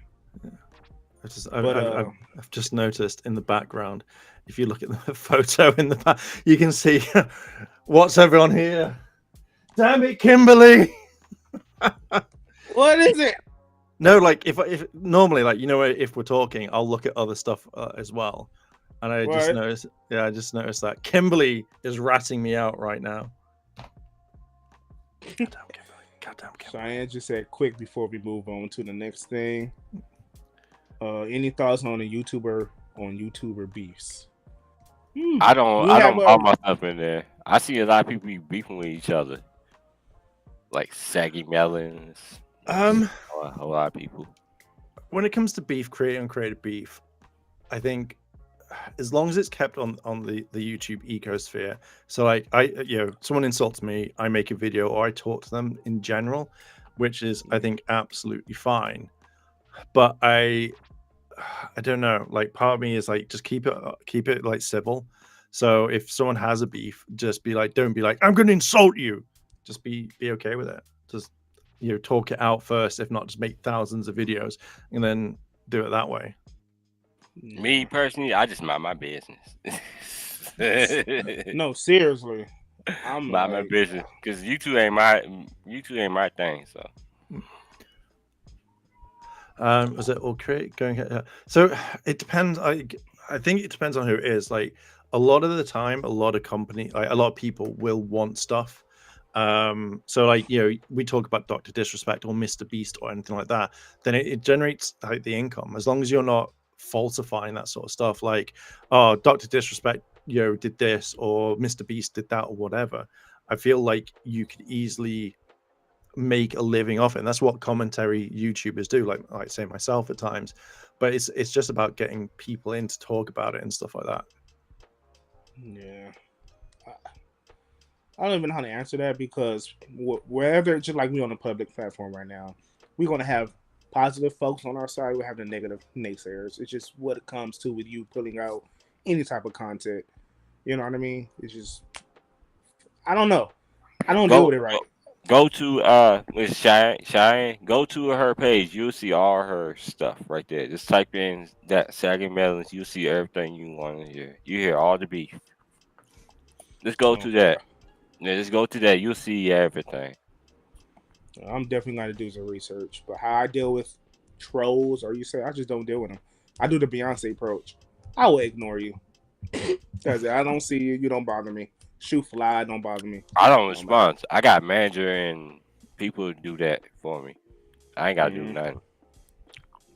I've just noticed in the background, if you look at the photo in the back, you can see what's everyone here. Damn it, Kimberly! What is it? No, like if normally, like if we're talking, I'll look at other stuff as well, and I just noticed. Yeah, I just noticed that Kimberly is ratting me out right now. Goddamn Kimberly. Cheyenne just said quick before we move on to the next thing. Any thoughts on a YouTuber beefs? I don't put myself in there. I see a lot of people be beefing with each other, like Saggy Melons. A lot of people. When it comes to beef, created uncreated beef, I think as long as it's kept on the YouTube ecosphere. So like someone insults me, I make a video or I talk to them in general, which is I think absolutely fine. But I don't know, like part of me is like just keep it like civil. So if someone has a beef, just be like, don't be like, I'm gonna insult you. just be okay with it. Just talk it out first. If not, just make thousands of videos and then do it that way. Me personally, I just mind my business. No, seriously. I'm mind my business because YouTube ain't my thing. So. Was it all create going? So it depends. I think it depends on who it is. Like a lot of the time, a lot of people will want stuff. So like we talk about Dr. Disrespect or Mr. Beast or anything like that, then it generates like the income as long as you're not falsifying that sort of stuff. Like, oh, Dr. Disrespect, did this, or Mr. Beast did that, or whatever. I feel like you could easily make a living off it, and that's what commentary YouTubers do. Like say myself at times, but it's just about getting people in to talk about it and stuff like that. Yeah. I don't even know how to answer that because wherever, just like we on a public platform right now, we're going to have positive folks on our side. We have the negative naysayers. It's just what it comes to with you putting out any type of content. You know what I mean? It's just, I don't know. I don't deal with it right. Go to with Cheyenne. Go to her page. You'll see all her stuff right there. Just type in that Sagging Melons. You'll see everything you want to hear. You hear all the beef. Let's go to that. Yeah, just go to that. You'll see everything. I'm definitely going to do some research. But how I deal with trolls, or I just don't deal with them. I do the Beyonce approach. I will ignore you. That's it. I don't see you. You don't bother me. Shoot fly, don't bother me. I don't respond. I got manager and people do that for me. I ain't got to do nothing.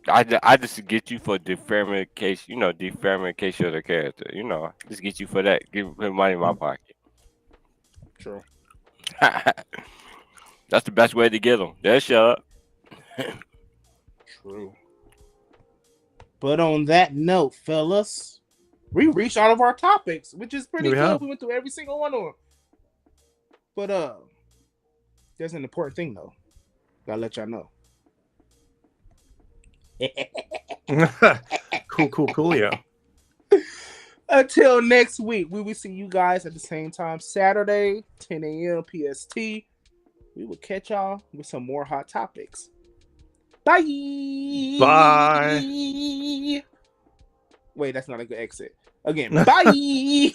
I just get you for defamation, defamation of the character. Just get you for that. Put money in my pocket. True. That's the best way to get them. They'll shut up. True. But on that note, fellas, we reached all of our topics, which is pretty good. We went through every single one of them. But there's an important thing though. Gotta let y'all know. Cool, yeah. Until next week, we will see you guys at the same time, Saturday, 10 a.m. PST. We will catch y'all with some more hot topics. Bye. Bye. Wait, that's not a good exit. Again, bye.